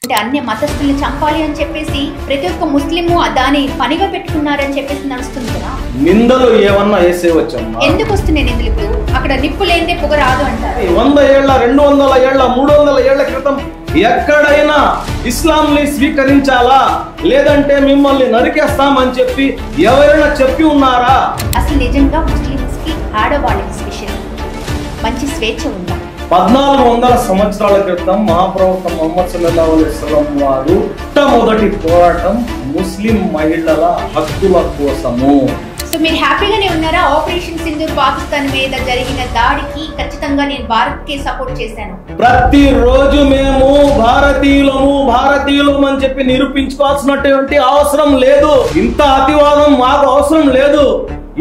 అంటే అన్య మతస్థుల్ని చంపాలి అని చెప్పేసి ప్రతి ఒక్క ముస్లిము దాని పనిగా పెట్టుకున్నారని చెప్పేసి నడుస్తుంది కదా. నిందలు ఏమన్నా వేసేవచ్చమ్మా? ఎందుకు వస్తున్నాయి నిందలు? ఇప్పుడు అక్కడ నిప్పు లేనిదే పొగ రాదు అంటారు. 100 ఏళ్ల 200 ఏళ్ల 300 ఏళ్ల క్రితం ఎక్కడైనా ఇస్లాంని స్వీకరించాలా లేదంటే మిమ్మల్ని నరికేస్తామని చెప్పి ఎవరైనా చెప్పి ఉన్నారా? అసలు నిజంగా ముస్లిమ్స్ కి ఆడవాళ్ళకి స్పెషల్ మంచి స్వేచ్ఛ ఉందా? 1400 సంవత్సరాల క్రితం మహాప్రవక్త ముహమ్మద్ సల్లల్లాహు అలైహి వసల్లం వారు మొట్టమొదటి పోరాటం ముస్లిం మహిళల హక్కుల కోసము. సో మీరు హ్యాపీగానే ఉన్నారా? ఆపరేషన్ సింధూర్ పాకిస్తాన్ మీద జరిగిన దాడికి ఖచ్చితంగా నేను భారత్ కి సపోర్ట్ చేశాను. ప్రతిరోజు మేము భారతీయులం అని చెప్పి నిరూపించుకోవాల్సినటువంటి అవసరం లేదు. ఇంత అతివాదం మాకు అవసరం లేదు.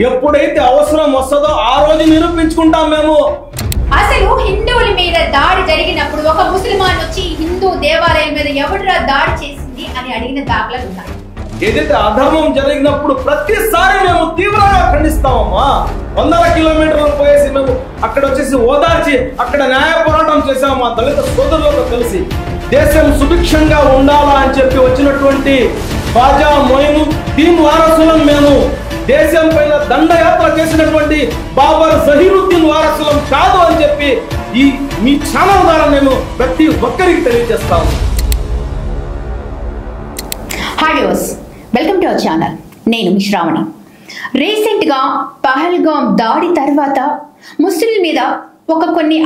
ఎప్పుడైతే అవసరం వస్తుందో ఆ రోజు నిరూపించుకుంటాం మేము. అసలు హిందువుల మీద దాడి జరిగినప్పుడు ఒక ముస్లిమాన్ వచ్చి హిందూ దేవాలయం మీద ఎవడరా దాడి చేసింది అని అడిగిన దాఖలాలు ఉన్నాయి. ఏదైతే అధర్మం జరిగినప్పుడు ప్రతిసారి మేము తీవ్రంగా ఖండిస్తామమ్మా. 100 కిలోమీటర్లు పోయేసి మేము అక్కడ వచ్చేసి ఓదార్చి అక్కడ న్యాయ పోరాటం చేసాము మా దళిత సోదరులతో కలిసి. దేశం సుభిక్షంగా ఉండాలా అని చెప్పి వచ్చినటువంటి ఖాజా మొయినుద్దీన్ వారసులం మేము. దేశం పైన దండయాత్ర చేసినటువంటి బాబర్ జహీరుద్దీన్ వారసులం కాదు అని చెప్పి ఈ మీ ఛానల్ ద్వారా మేము ప్రతి ఒక్కరికి తెలియజేస్తాము. Hi viewers, welcome to our channel. నేను మీ శ్రావణి. రీసెంట్గా పహల్గాం దాడి తర్వాత ముస్లింల మీద కొన్ని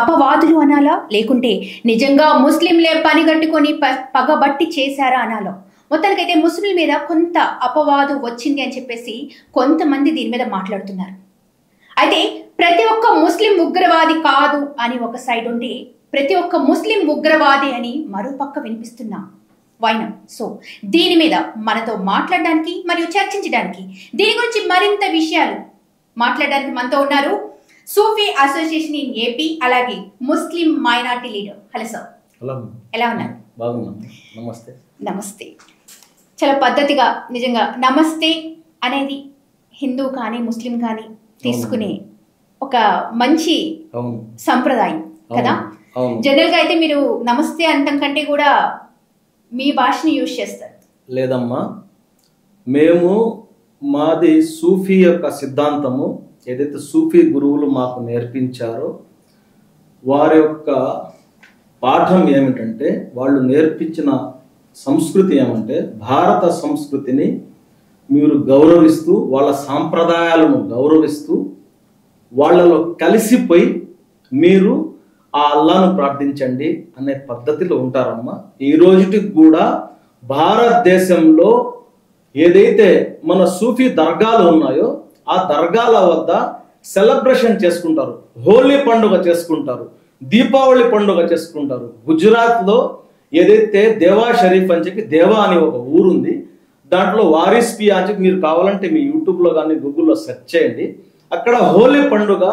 అపవాదులు అనాలా, లేకుంటే నిజంగా ముస్లింలే పనిగట్టుకొని పగబట్టి చేశారా అనాలో. మొత్తానికైతే ముస్లింల మీద కొంత అపవాదు వచ్చింది అని చెప్పేసి కొంతమంది దీని మీద మాట్లాడుతున్నారు. అయితే ప్రతి ఒక్క ముస్లిం ఉగ్రవాది కాదు అని ఒక సైడ్ ఉంటే ప్రతి ఒక్క ముస్లిం ఉగ్రవాది అని మరోపక్క వినిపిస్తున్నాం వైనం. సో దీని మీద మనతో మాట్లాడడానికి మరియు చర్చించడానికి, దీని గురించి మరింత విషయాలు మాట్లాడడానికి మనతో ఉన్నారు సూఫీ అసోసియేషన్ ఇన్ ఏపీ, అలాగే ముస్లిం మైనారిటీ లీడర్. హలో సార్, ఎలా ఉన్నారు? నమస్తే. నమస్తే. చాలా పద్ధతిగా నిజంగా నమస్తే అనేది హిందూ కానీ ముస్లిం కానీ తీసుకునే ఒక మంచి సంప్రదాయం కదా. జనరల్ గా అయితే మీరు నమస్తే అంటం కంటే కూడా మీ భాషని యూజ్ చేస్తారు. లేదమ్మా, మేము మాది సూఫీ యొక్క సిద్ధాంతము ఏదైతే సూఫీ గురువులు మాకు నేర్పించారో వారి యొక్క పాఠం ఏమిటంటే, వాళ్ళు నేర్పించిన సంస్కృతి ఏమంటే భారత సంస్కృతిని మీరు గౌరవిస్తూ వాళ్ళ సాంప్రదాయాలను గౌరవిస్తూ వాళ్ళలో కలిసిపోయి మీరు ఆ అల్లాను ప్రార్థించండి అనే పద్ధతిలో ఉంటారమ్మా. ఈ రోజుటికి కూడా భారతదేశంలో ఏదైతే మన సూఫీ దర్గాలు ఉన్నాయో ఆ దర్గాల వద్ద సెలబ్రేషన్ చేసుకుంటారు, హోలీ పండుగ చేసుకుంటారు, దీపావళి పండుగ చేసుకుంటారు. గుజరాత్లో ఏదైతే దేవా షరీఫ్ అని చెప్పి దేవా అని ఒక ఊరుంది, దాంట్లో వారిస్ పియా అని చెప్పి మీరు కావాలంటే మీ యూట్యూబ్లో కానీ గూగుల్లో సెర్చ్ చేయండి. అక్కడ హోలీ పండుగ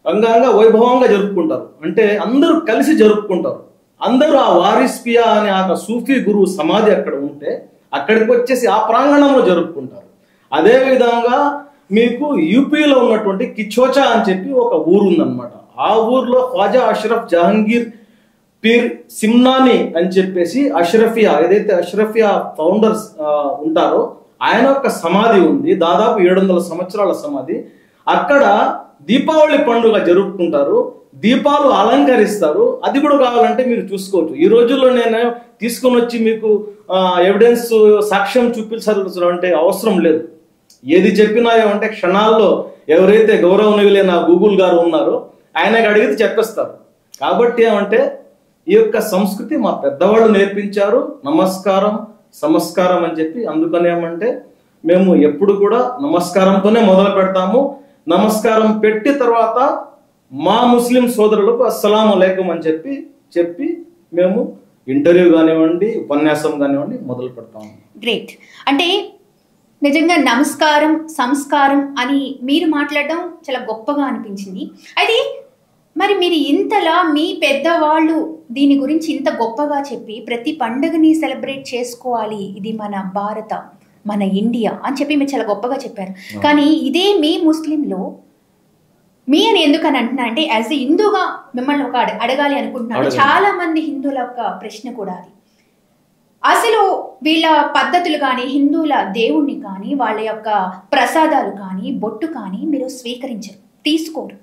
అంగంగ వైభవంగా జరుపుకుంటారు. అంటే అందరూ కలిసి జరుపుకుంటారు. అందరూ ఆ వారిస్ పియా అనే ఆ సూఫీ గురువు సమాధి అక్కడ ఉంటే అక్కడికి వచ్చేసి ఆ ప్రాంగణంలో జరుపుకుంటారు. అదే విధంగా మీకు యూపీలో ఉన్నటువంటి కిచోచా అని చెప్పి ఒక ఊరు ఉందన్నమాట. ఆ ఊర్లో ఖాజా అష్రఫ్ జహాంగీర్ పీర్ సిమ్నాని అని చెప్పేసి అష్రఫియా ఏదైతే అష్రఫియా ఫౌండర్స్ ఉంటారో ఆయన యొక్క సమాధి ఉంది. దాదాపు 700 సంవత్సరాల సమాధి. అక్కడ దీపావళి పండుగ జరుపుకుంటారు, దీపాలు అలంకరిస్తారు. అది కూడా కావాలంటే మీరు చూసుకోవచ్చు. ఈ రోజుల్లో నేను తీసుకొని వచ్చి మీకు ఎవిడెన్స్ సాక్ష్యం చూపించాల్సిన అంటే అవసరం లేదు. ఏది చెప్పినా ఏమంటే క్షణాల్లో ఎవరైతే గౌరవనీయులైన గూగుల్ గారు ఉన్నారో ఆయనకు అడిగితే చెప్పేస్తారు. కాబట్టి ఏమంటే ఈ యొక్క సంస్కృతి మా పెద్దవాళ్ళు నేర్పించారు, నమస్కారం సమస్కారం అని చెప్పి. అందుకని ఏమంటే మేము ఎప్పుడు కూడా నమస్కారంతోనే మొదలు పెడతాము. నమస్కారం పెట్టి తర్వాత మా ముస్లిం సోదరులకు అస్సలాము అలైకుం అని చెప్పి మేము ఇంటర్వ్యూ కానివ్వండి, ఉపన్యాసం కానివ్వండి మొదలు పెడతాము. గ్రేట్. అంటే నిజంగా నమస్కారం సంస్కారం అని మీరు మాట్లాడడం చాలా గొప్పగా అనిపించింది. అయితే మరి మీరు ఇంతలా మీ పెద్దవాళ్ళు దీని గురించి ఇంత గొప్పగా చెప్పి ప్రతి పండుగని సెలబ్రేట్ చేసుకోవాలి, ఇది మన భారత మన ఇండియా అని చెప్పి మీరు చాలా గొప్పగా చెప్పారు. కానీ ఇదే మీ ముస్లింలో మీ అని ఎందుకని అంటున్నా అంటే యాజ్ ఎ హిందూగా మిమ్మల్ని ఒక అడగాలి అనుకుంటున్నాను. చాలా మంది హిందువుల యొక్క ప్రశ్న కూడా అది. అసలు వీళ్ళ పద్ధతులు కానీ, హిందువుల దేవుణ్ణి కానీ, వాళ్ళ యొక్క ప్రసాదాలు కానీ, బొట్టు కానీ మీరు స్వీకరించరు, తీసుకోరు,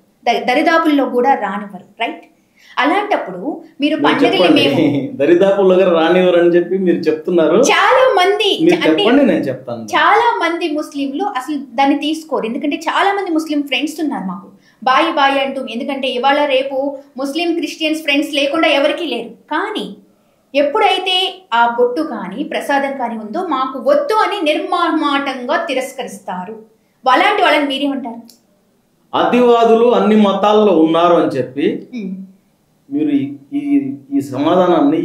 దరిదాపుల్లో కూడా రానివ్వరు, రైట్? అలాంటప్పుడు మీరు పండుగలు మేము దరిదాపుల్లో రానివ్వరు అని చెప్పి మీరు చెప్తున్నారు. చాలా మంది నేను చెప్తాను, చాలా మంది ముస్లింలు అసలు దాన్ని తీసుకోరు. ఎందుకంటే చాలా మంది ముస్లిం ఫ్రెండ్స్ ఉన్నారు మాకు, బాయ్ బాయ్ అంటూ. ఎందుకంటే ఇవాళ రేపు ముస్లిం క్రిస్టియన్స్ ఫ్రెండ్స్ లేకుండా ఎవరికీ లేరు. కానీ ఎప్పుడైతే ఆ బొట్టు కానీ ప్రసాదం కానీ ఉందో మాకు వద్దు అని నిర్మమాటంగా తిరస్కరిస్తారు. అలాంటి వాళ్ళని మీరేమంటారు? అతివాదులు అన్ని మతాల్లో ఉన్నారు అని చెప్పి మీరు ఈ సమాధానాన్ని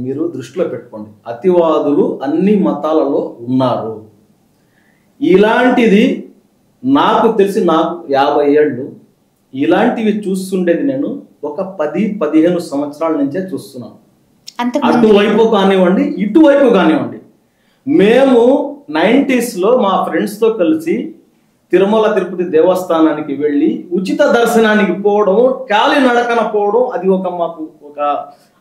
మీరు దృష్టిలో పెట్టుకోండి. అతివాదులు అన్ని మతాలలో ఉన్నారు. ఇలాంటిది నాకు తెలిసి, నాకు 50 ఏళ్ళు, ఇలాంటివి చూస్తుండేది నేను ఒక 10-15 సంవత్సరాల నుంచే చూస్తున్నాను. అటువైపు కానివ్వండి, ఇటువైపు కానివ్వండి. మేము 90s లో మా ఫ్రెండ్స్తో కలిసి తిరుమల తిరుపతి దేవస్థానానికి వెళ్ళి ఉచిత దర్శనానికి పోవడం, కాలి నడకన పోవడం, అది మాకు ఒక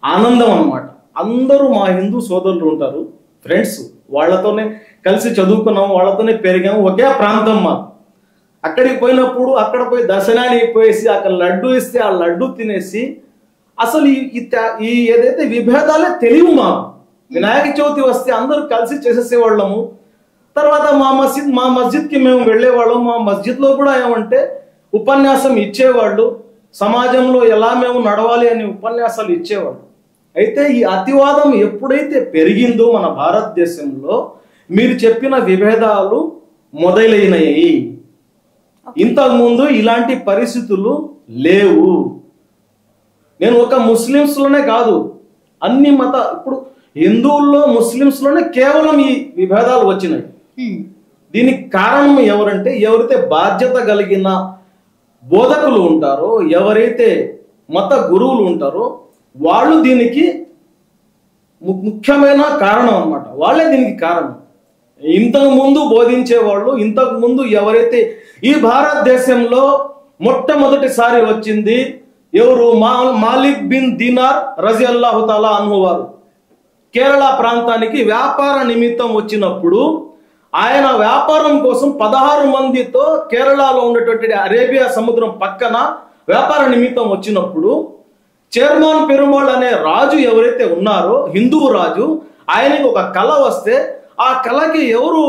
ఆనందం అన్నమాట. అందరూ మా హిందూ సోదరులు ఉంటారు, ఫ్రెండ్స్, వాళ్ళతోనే కలిసి చదువుకున్నాము, వాళ్ళతోనే పెరిగాము, ఒకే ప్రాంతం మాకు. అక్కడికి పోయినప్పుడు అక్కడ పోయి దర్శనానికి పోయేసి అక్కడ లడ్డు ఇస్తే ఆ లడ్డు తినేసి అసలు ఈ ఏదైతే విభేదాలే తెలియవు మాకు. వినాయక చవితి వస్తే అందరూ కలిసి చేసేసేవాళ్ళము. తర్వాత మా మస్జిద్కి మేము వెళ్ళేవాళ్ళం. మా మస్జిద్లో కూడా ఏమంటే ఉపన్యాసం ఇచ్చేవాళ్ళు, సమాజంలో ఎలా మేము నడవాలి అని ఉపన్యాసాలు ఇచ్చేవాళ్ళు. అయితే ఈ అతివాదం ఎప్పుడైతే పెరిగిందో మన భారతదేశంలో మీరు చెప్పిన విభేదాలు మొదలైనవి. ఇంతకుముందు ఇలాంటి పరిస్థితులు లేవు. నేను ఒక ముస్లిమ్స్లోనే కాదు, అన్ని ఇప్పుడు హిందువుల్లో ముస్లిమ్స్లోనే కేవలం ఈ విభేదాలు వచ్చినాయి. దీనికి కారణం ఎవరంటే, ఎవరైతే బాధ్యత కలిగిన బోధకులు ఉంటారో, ఎవరైతే మత గురువులు ఉంటారో వాళ్ళు దీనికి ముఖ్యమైన కారణం అన్నమాట. వాళ్ళే దీనికి కారణం. ఇంతకు ముందు బోధించే వాళ్ళు, ఇంతకు ముందు ఎవరైతే ఈ భారతదేశంలో మొట్టమొదటిసారి వచ్చింది ఎవరు? మాలిక్ బిన్ దీనార్ రజియల్లాహు తాలా అన్హు వారు కేరళ ప్రాంతానికి వ్యాపార నిమిత్తం వచ్చినప్పుడు, ఆయన వ్యాపారం కోసం 16 మందితో కేరళలో ఉన్నటువంటి అరేబియా సముద్రం పక్కన వ్యాపార నిమిత్తం వచ్చినప్పుడు, చైర్మన్ పెరుమాళ్ అనే రాజు ఎవరైతే ఉన్నారో, హిందువు రాజు, ఆయనకి ఒక కళ వస్తే ఆ కళకి ఎవరు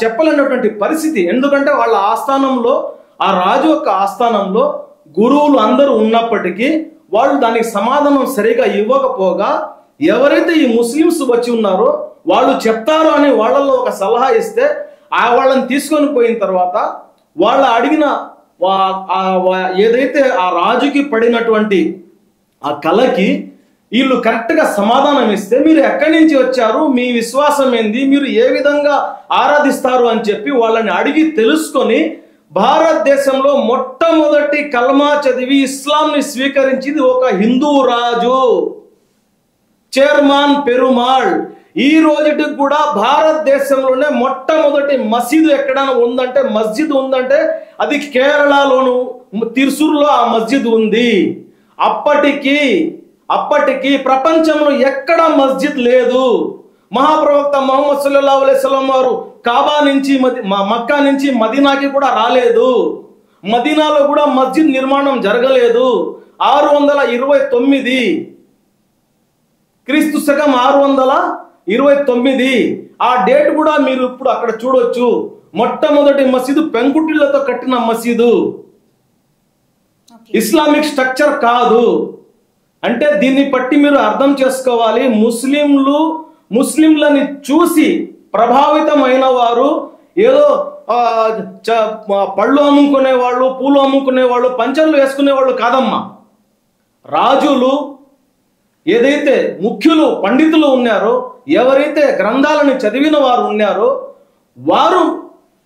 చెప్పలేనటువంటి పరిస్థితి. ఎందుకంటే వాళ్ళ ఆస్థానంలో, ఆ రాజు యొక్క ఆస్థానంలో గురువులు అందరూ ఉన్నప్పటికీ వాళ్ళు దానికి సమాధానం సరిగా ఇవ్వకపోగా, ఎవరైతే ఈ ముస్లిమ్స్ వచ్చి ఉన్నారో వాళ్ళు చెప్తారు అని వాళ్ళల్లో ఒక సలహా ఇస్తే, వాళ్ళని తీసుకొని పోయిన తర్వాత వాళ్ళు అడిగిన ఏదైతే ఆ రాజుకి పడినటువంటి ఆ కళకి వీళ్ళు కరెక్ట్గా సమాధానం ఇస్తే, మీరు ఎక్కడి నుంచి వచ్చారు, మీ విశ్వాసం ఏంది, మీరు ఏ విధంగా ఆరాధిస్తారు అని చెప్పి వాళ్ళని అడిగి తెలుసుకొని, భారతదేశంలో మొట్టమొదటి కల్మా చదివి ఇస్లాంని స్వీకరించింది ఒక హిందూ రాజు, చైర్మన్ పెరుమాళ్. ఈ రోజుకి కూడా భారతదేశంలోనే మొట్టమొదటి మసీదు ఎక్కడైనా ఉందంటే, మస్జిద్ ఉందంటే అది కేరళలోను తిరుసూరులో ఆ మస్జిద్ ఉంది. అప్పటికి ప్రపంచంలో ఎక్కడ మస్జిద్ లేదు. మహాప్రవక్త ముహమ్మద్ సల్లల్లాహు అలైహి వసల్లం వారు కాబా నుంచి మక్కా నుంచి మదీనాకి కూడా రాలేదు. మదీనాలో కూడా మస్జిద్ నిర్మాణం జరగలేదు. 629 క్రీస్తు శకం 629 ఆ డేట్ కూడా మీరు ఇప్పుడు అక్కడ చూడొచ్చు. మొట్టమొదటి మసీదు పెంకుటిళ్లతో కట్టిన మసీదు, ఇస్లామిక్ స్ట్రక్చర్ కాదు. అంటే దీన్ని బట్టి మీరు అర్థం చేసుకోవాలి, ముస్లింలని చూసి ప్రభావితమైన వారు ఏదో పళ్ళు అమ్ముకునే వాళ్ళు, పూలు అమ్ముకునే వాళ్ళు, పంచర్లు వేసుకునే వాళ్ళు కాదమ్మా. రాజులు, ఏదైతే ముఖ్యులు పండితులు ఉన్నారో, ఎవరైతే గ్రంథాలను చదివిన వారు ఉన్నారో, వారు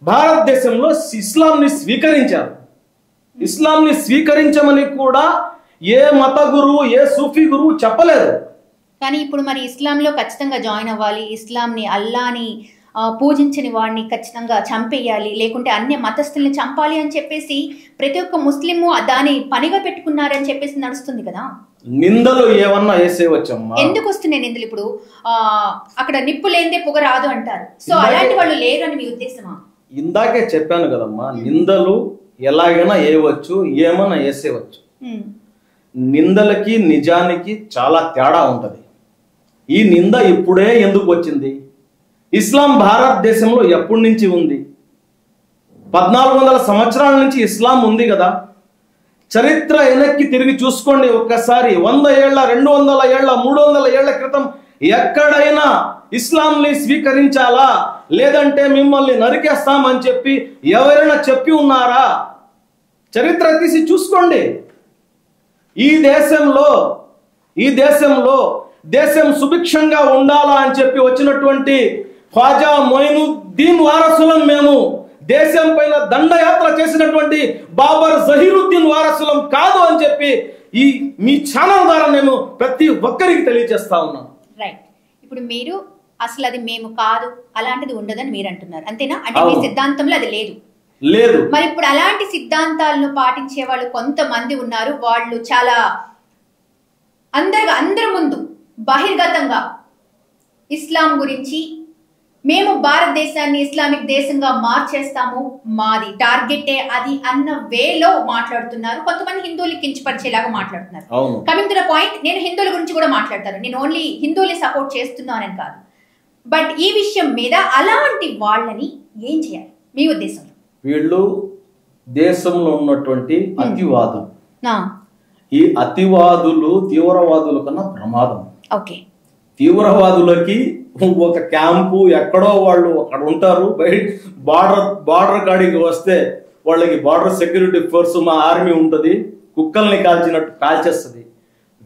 భారతదేశంలో ఇస్లాంని స్వీకరించారు. ఇస్లాంని స్వీకరించమని కూడా ఏ మత గురువు, ఏ సూఫీ గురువు చెప్పలేదు. కానీ ఇప్పుడు మరి ఇస్లాంలో ఖచ్చితంగా జాయిన్ అవ్వాలి, ఇస్లాంని, అల్లాని పూజించని వాడిని ఖచ్చితంగా చంపేయాలి, లేకుంటే అన్ని మతస్థుల్ని చంపాలి అని చెప్పేసి ప్రతి ఒక్క ముస్లిము దాని పనిగా పెట్టుకున్నారని చెప్పేసి నడుస్తుంది కదా. నిందలు ఏమన్నా వేసేవచ్చమ్మా. ఎందుకు వస్తున్నాయి నిందలు? ఇప్పుడు అక్కడ నిప్పు లేనిదే పొగ రాదు అంటారు. సో అలాంటి వాళ్ళు లేరు అని మీ ఉద్దేశమా? ఇందాకే చెప్పాను కదమ్మా, నిందలు ఎలాగైనా వేయవచ్చు, ఏమన్నా వేసేవచ్చు. నిందలకి నిజానికి చాలా తేడా ఉంటది. ఈ నింద ఇప్పుడే ఎందుకు వచ్చింది? ఇస్లాం భారతదేశంలో ఎప్పటి నుంచి ఉంది? 1400 సంవత్సరాల నుంచి ఇస్లాం ఉంది కదా. చరిత్ర వెనక్కి తిరిగి చూసుకోండి ఒక్కసారి. 100 ఏళ్ల, 200 ఏళ్ల, 300 ఏళ్ల క్రితం ఎక్కడైనా ఇస్లాంని స్వీకరించాలా లేదంటే మిమ్మల్ని నరికేస్తామని చెప్పి ఎవరైనా చెప్పి ఉన్నారా? చరిత్ర తీసి చూసుకోండి. ఈ దేశంలో దేశం సుభిక్షంగా ఉండాలా అని చెప్పి వచ్చినటువంటి ఖ్వాజా మొయినుద్దీన్ వారసులం మేము. దేశం పైన దండయాత్ర చేసినటువంటి బాబర్ జహీరుద్దీన్ వారసులం కాదు అని చెప్పి ఈ మీ ఛానల్ ద్వారా నేను ప్రతి ఒక్కరికి తెలియజేస్తా ఉన్నాను. రైట్. ఇప్పుడు మీరు అసలు అది మేము కాదు, అలాంటిది ఉండదని మీరు అంటున్నారు, అంతేనా? అంటే మీ సిద్ధాంతంలో అది లేదు. మరి ఇప్పుడు అలాంటి సిద్ధాంతాలను పాటించే వాళ్ళు కొంతమంది ఉన్నారు. వాళ్ళు చాలా అందరి ముందు బహిర్గతంగా ఇస్లాం గురించి మేము భారతదేశాన్ని ఇస్లామిక్ దేశంగా మార్చేస్తాము, మాది టార్గెటే అది అన్న వేలో మాట్లాడుతున్నారు. కొంతమంది హిందువులు కించపరిచేలాగా మాట్లాడుతున్నారు. కమింగ్ టు ద పాయింట్, నేను హిందువుల గురించి కూడా మాట్లాడతాను. నేను ఓన్లీ హిందువుల్ని సపోర్ట్ చేస్తున్నానని కాదు. బట్ ఈ విషయం మీద అలాంటి వాళ్ళని ఏం చేయాలి మీ ఉద్దేశంలో? వీళ్ళు దేశంలో ఉన్నటువంటి అతివాదులు. ఈ అతివాదులు తీవ్రవాదుల కన్నా ప్రమాదం. ఓకే. తీవ్రవాదులకి ఒక క్యాంపు ఎక్కడో వాళ్ళు అక్కడ ఉంటారు. బయట బార్డర్ కాడికి వస్తే వాళ్ళకి బార్డర్ సెక్యూరిటీ ఫోర్స్ మా ఆర్మీ ఉంటుంది, కుక్కల్ని కాల్చినట్టు కాల్చేస్తుంది.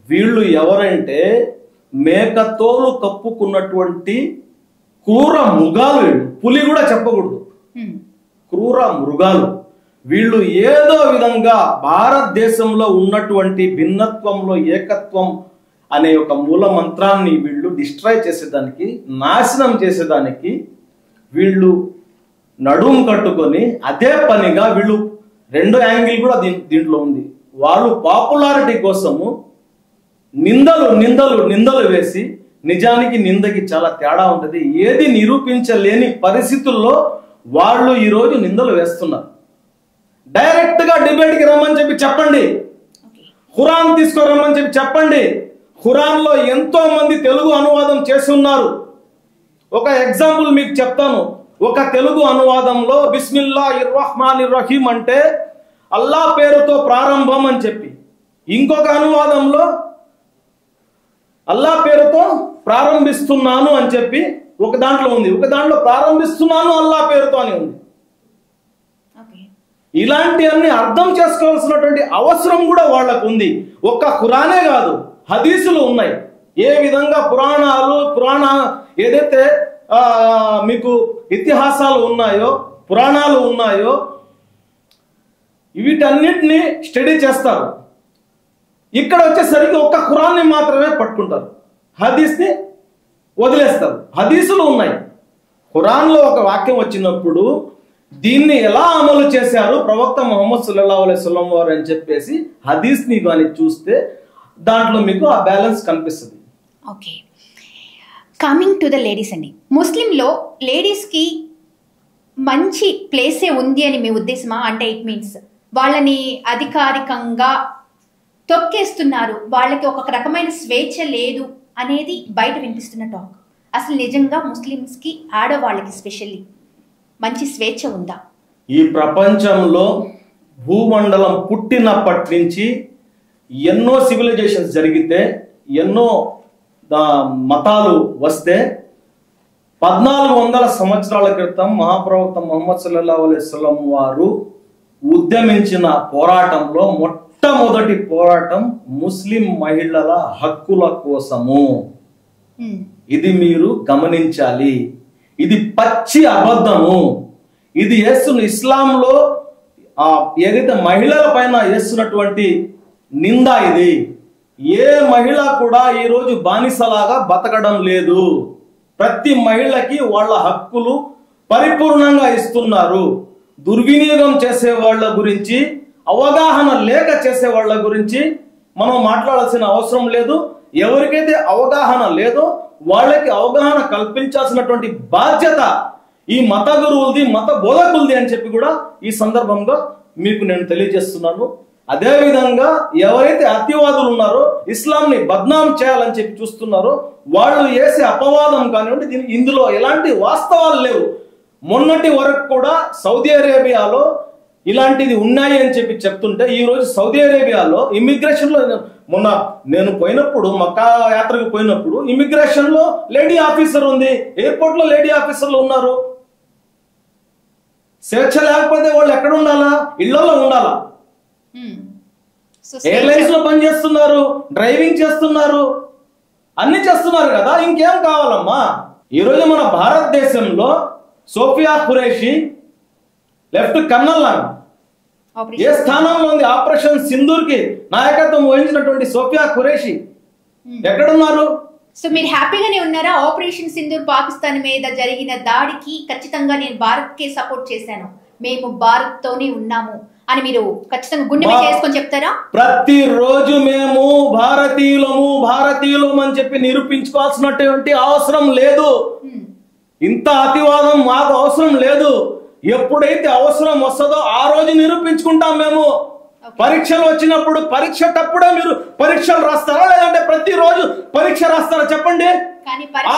వీళ్ళు ఎవరంటే మేకతోలు కప్పుకున్నటువంటి క్రూర మృగాలు. వీళ్ళు పులి కూడా చెప్పకూడదు, క్రూర మృగాలు. వీళ్ళు ఏదో విధంగా భారతదేశంలో ఉన్నటువంటి భిన్నత్వంలో ఏకత్వం అనే ఒక మూల మంత్రాన్ని వీళ్ళు డిస్ట్రాయ్ చేసేదానికి, నాశనం చేసేదానికి వీళ్ళు నడుం కట్టుకొని అదే పనిగా వీళ్ళు రెండో యాంగిల్ కూడా దీంట్లో ఉంది. వాళ్ళు పాపులారిటీ కోసము నిందలు వేసి, నిజానికి నిందకి చాలా తేడా ఉంటుంది. ఏది నిరూపించలేని పరిస్థితుల్లో వాళ్ళు ఈరోజు నిందలు వేస్తున్నారు. డైరెక్ట్ గా డిబేట్ కి రమ్మని చెప్పి చెప్పండి, ఖురాన్ తీసుకురమ్మని చెప్పి చెప్పండి. ఖురాన్ లో ఎంతో మంది తెలుగు అనువాదం చేసి ఉన్నారు. ఒక ఎగ్జాంపుల్ మీకు చెప్తాను. ఒక తెలుగు అనువాదంలో బిస్మిల్లాహిర్ రహ్మానిర్ రహీం అంటే అల్లా పేరుతో ప్రారంభం అని చెప్పి, ఇంకొక అనువాదంలో అల్లా పేరుతో ప్రారంభిస్తున్నాను అని చెప్పి ఒక దాంట్లో ఉంది, ఒక దాంట్లో ప్రారంభిస్తున్నాను అల్లా పేరుతో అని ఉంది. ఇలాంటివన్నీ అర్థం చేసుకోవాల్సినటువంటి అవసరం కూడా వాళ్ళకు ఉంది. ఒక్క ఖురానే కాదు, హదీసులు ఉన్నాయి. ఏ విధంగా పురాణ ఏదైతే మీకు ఇతిహాసాలు ఉన్నాయో, పురాణాలు ఉన్నాయో, వీటన్నిటిని స్టడీ చేస్తారు. ఇక్కడ వచ్చేసరికి ఒక్క ఖురాన్ని మాత్రమే పట్టుకుంటారు, హదీస్ని వదిలేస్తారు. హదీసులు ఉన్నాయి. ఖురాన్లో ఒక వాక్యం వచ్చినప్పుడు దీన్ని ఎలా అమలు చేశారు ప్రవక్త ముహమ్మద్ సల్లల్లాహు అలైహి వసల్లం వారు అని చెప్పేసి హదీస్ని కానీ చూస్తే దాంట్లో మీకు ఆ బ్యాలెన్స్ కనిపిస్తుంది. Okay. Coming to the ladies అండి, ముస్లింలో లేడీస్కి మంచి ప్లేసే ఉంది అని మీ ఉద్దేశమా? అంటే ఇట్ మీన్స్ వాళ్ళని అధికారికంగా తొక్కేస్తున్నారు, వాళ్ళకి ఒక రకమైన స్వేచ్ఛ లేదు అనేది బయట వినిపిస్తున్న టాక్. అసలు నిజంగా ముస్లిమ్స్కి, ఆడవాళ్ళకి స్పెషల్లీ మంచి స్వేచ్ఛ ఉందా? ఈ ప్రపంచంలో భూమండలం పుట్టినప్పటి నుంచి ఎన్నో సివిలైజేషన్స్ జరిగితే, ఎన్నో మతాలు వస్తే, 1400 సంవత్సరాల క్రితం మహాప్రవక్త ముహమ్మద్ సల్లల్లాహు అలైహి వసల్లం వారు ఉద్యమించిన పోరాటంలో మొట్టమొదటి పోరాటం ముస్లిం మహిళల హక్కుల కోసము. ఇది మీరు గమనించాలి. ఇది పచ్చి అబద్ధము. ఇది ఇస్లాంలో ఏదైతే మహిళల పైన వేస్తున్నటువంటి నింద. ఇది ఏ మహిళ కూడా ఈరోజు బానిసలాగా బతకడం లేదు. ప్రతి మహిళకి వాళ్ళ హక్కులు పరిపూర్ణంగా ఇస్తున్నారు. దుర్వినియోగం చేసే వాళ్ళ గురించి, అవగాహన లేక చేసే వాళ్ళ గురించి మనం మాట్లాడాల్సిన అవసరం లేదు. ఎవరికైతే అవగాహన లేదో వాళ్ళకి అవగాహన కల్పించాల్సినటువంటి బాధ్యత ఈ మత గురువులది, మత బోధకులది అని చెప్పి కూడా ఈ సందర్భంగా మీకు నేను తెలియజేస్తున్నాను. అదే విధంగా ఎవరైతే అతివాదులు ఉన్నారో, ఇస్లాంని బద్నాం చేయాలని చెప్పి చూస్తున్నారో, వాళ్ళు వేసే అపవాదం కానివ్వండి, ఇందులో ఎలాంటి వాస్తవాలు లేవు. మొన్నటి వరకు కూడా సౌదీ అరేబియాలో ఇలాంటిది ఉన్నాయి అని చెప్పి చెప్తుంటే, ఈ రోజు సౌదీ అరేబియాలో ఇమిగ్రేషన్ లో, మొన్న నేను పోయినప్పుడు, మక్కా యాత్రకు పోయినప్పుడు ఇమిగ్రేషన్ లో లేడీ ఆఫీసర్ ఉంది, ఎయిర్పోర్ట్ లో లేడీ ఆఫీసర్లు ఉన్నారు. స్వేచ్ఛ లేకపోతే వాళ్ళు ఎక్కడ ఉండాలా? ఇళ్లలో ఉండాలా? ఎయిర్లైన్స్ లో పని చేస్తున్నారు, డ్రైవింగ్ చేస్తున్నారు, అన్ని చేస్తున్నారు కదా, ఇంకేం కావాలమ్మా? ఈరోజు మన భారతదేశంలో సోఫియా ఖురేషి లెఫ్ట్ కర్నల్ ఏ స్థానంలో ఉంది? ఆపరేషన్ సింధూర్ కి నాయకత్వం వహించినటువంటి సోఫియా ఖురేషి ఎక్కడున్నారు? సో మీరు హ్యాపీగానే ఉన్నారా? ఆపరేషన్ సింధూర్ పాకిస్తాన్ మీద జరిగిన దాడికి ఖచ్చితంగా నేను భారత్ కే సపోర్ట్ చేశాను, మేము భారత్ తోనే ఉన్నాము అని మీరు ఖచ్చితంగా గుండె మీద చేసుకొని చెప్తారా? ప్రతిరోజు మేము భారతీయులము అని చెప్పి నిరూపించుకోవాల్సినటువంటి అవసరం లేదు. ఇంత అతివాదం మాకు అవసరం లేదు. ఎప్పుడైతే అవసరం వస్తుందో ఆ రోజు నిరూపించుకుంటాం మేము. పరీక్షలు వచ్చినప్పుడు పరీక్షటప్పుడే మీరు పరీక్షలు రాస్తారా, లేదంటే ప్రతిరోజు పరీక్ష రాస్తారా చెప్పండి?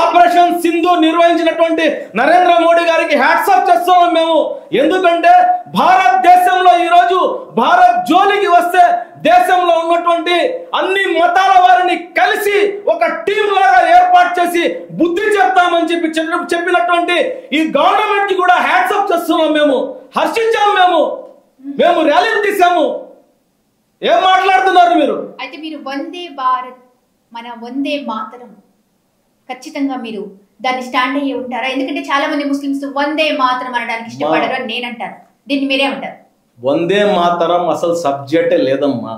ఆపరేషన్ సింధు నిర్వహించినటువంటి నరేంద్ర మోడీ గారికి హ్యాట్స్ ఆఫ్ చేస్తున్నాం మేము. ఎందుకంటే భారతదేశంలో ఈ రోజు భారత్ జోలికి వస్తే దేశంలో ఉన్నటువంటి అన్ని మతాల వారిని కలిసి ఒక టీం లాగా ఏర్పాటు చేసి బుద్ధి చెప్తామని చెప్పినటువంటి ఈ గవర్నమెంట్ కి కూడా హ్యాట్స్ ఆఫ్ చేస్తున్నాం మేము. హర్షించాము మేము ర్యాలీలు తీసాము. ఏం మాట్లాడుతున్నారు మీరు? అయితే మీరు వందే భారత్, మన వందే మాతరం ఖచ్చితంగా మీరు దాన్ని స్టాండ్ అయ్యి ఉంటారా? ఎందుకంటే చాలా మంది ముస్లిమ్స్ వందే మాతరం అనడానికి ఇష్టపడరు అని నేను అంటాను. దీన్ని మీరే అంటారు? వందే మాతరం అసలు సబ్జెక్టే లేదమ్మా.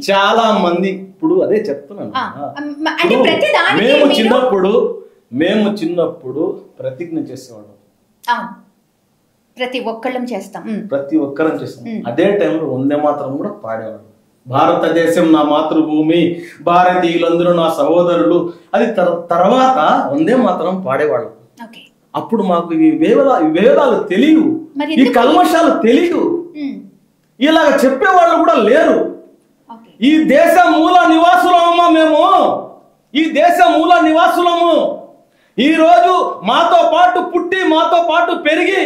చాలా మంది ఇప్పుడు అదే చెప్తున్నాను. మేము చిన్నప్పుడు ప్రతిజ్ఞ చేసేవాళ్ళం. ప్రతి ఒక్కరం చేస్తాం. అదే టైంలో వందే మాతరం కూడా పాడేవాడు. భారతదేశం నా మాతృభూమి, భారతీయులందరూ నా సహోదరులు, అది తర్వాత వందే మాతరం పాడేవాళ్ళు. అప్పుడు మాకు ఈ విభేదాలు తెలియవు, ఈ కల్మషాలు తెలియవు, ఇలాగ చెప్పేవాళ్ళు కూడా లేరు. ఈ దేశ మూల నివాసులమమ్మా మేము, ఈ దేశ మూల నివాసులము. ఈ రోజు మాతో పాటు పుట్టి మాతో పాటు పెరిగి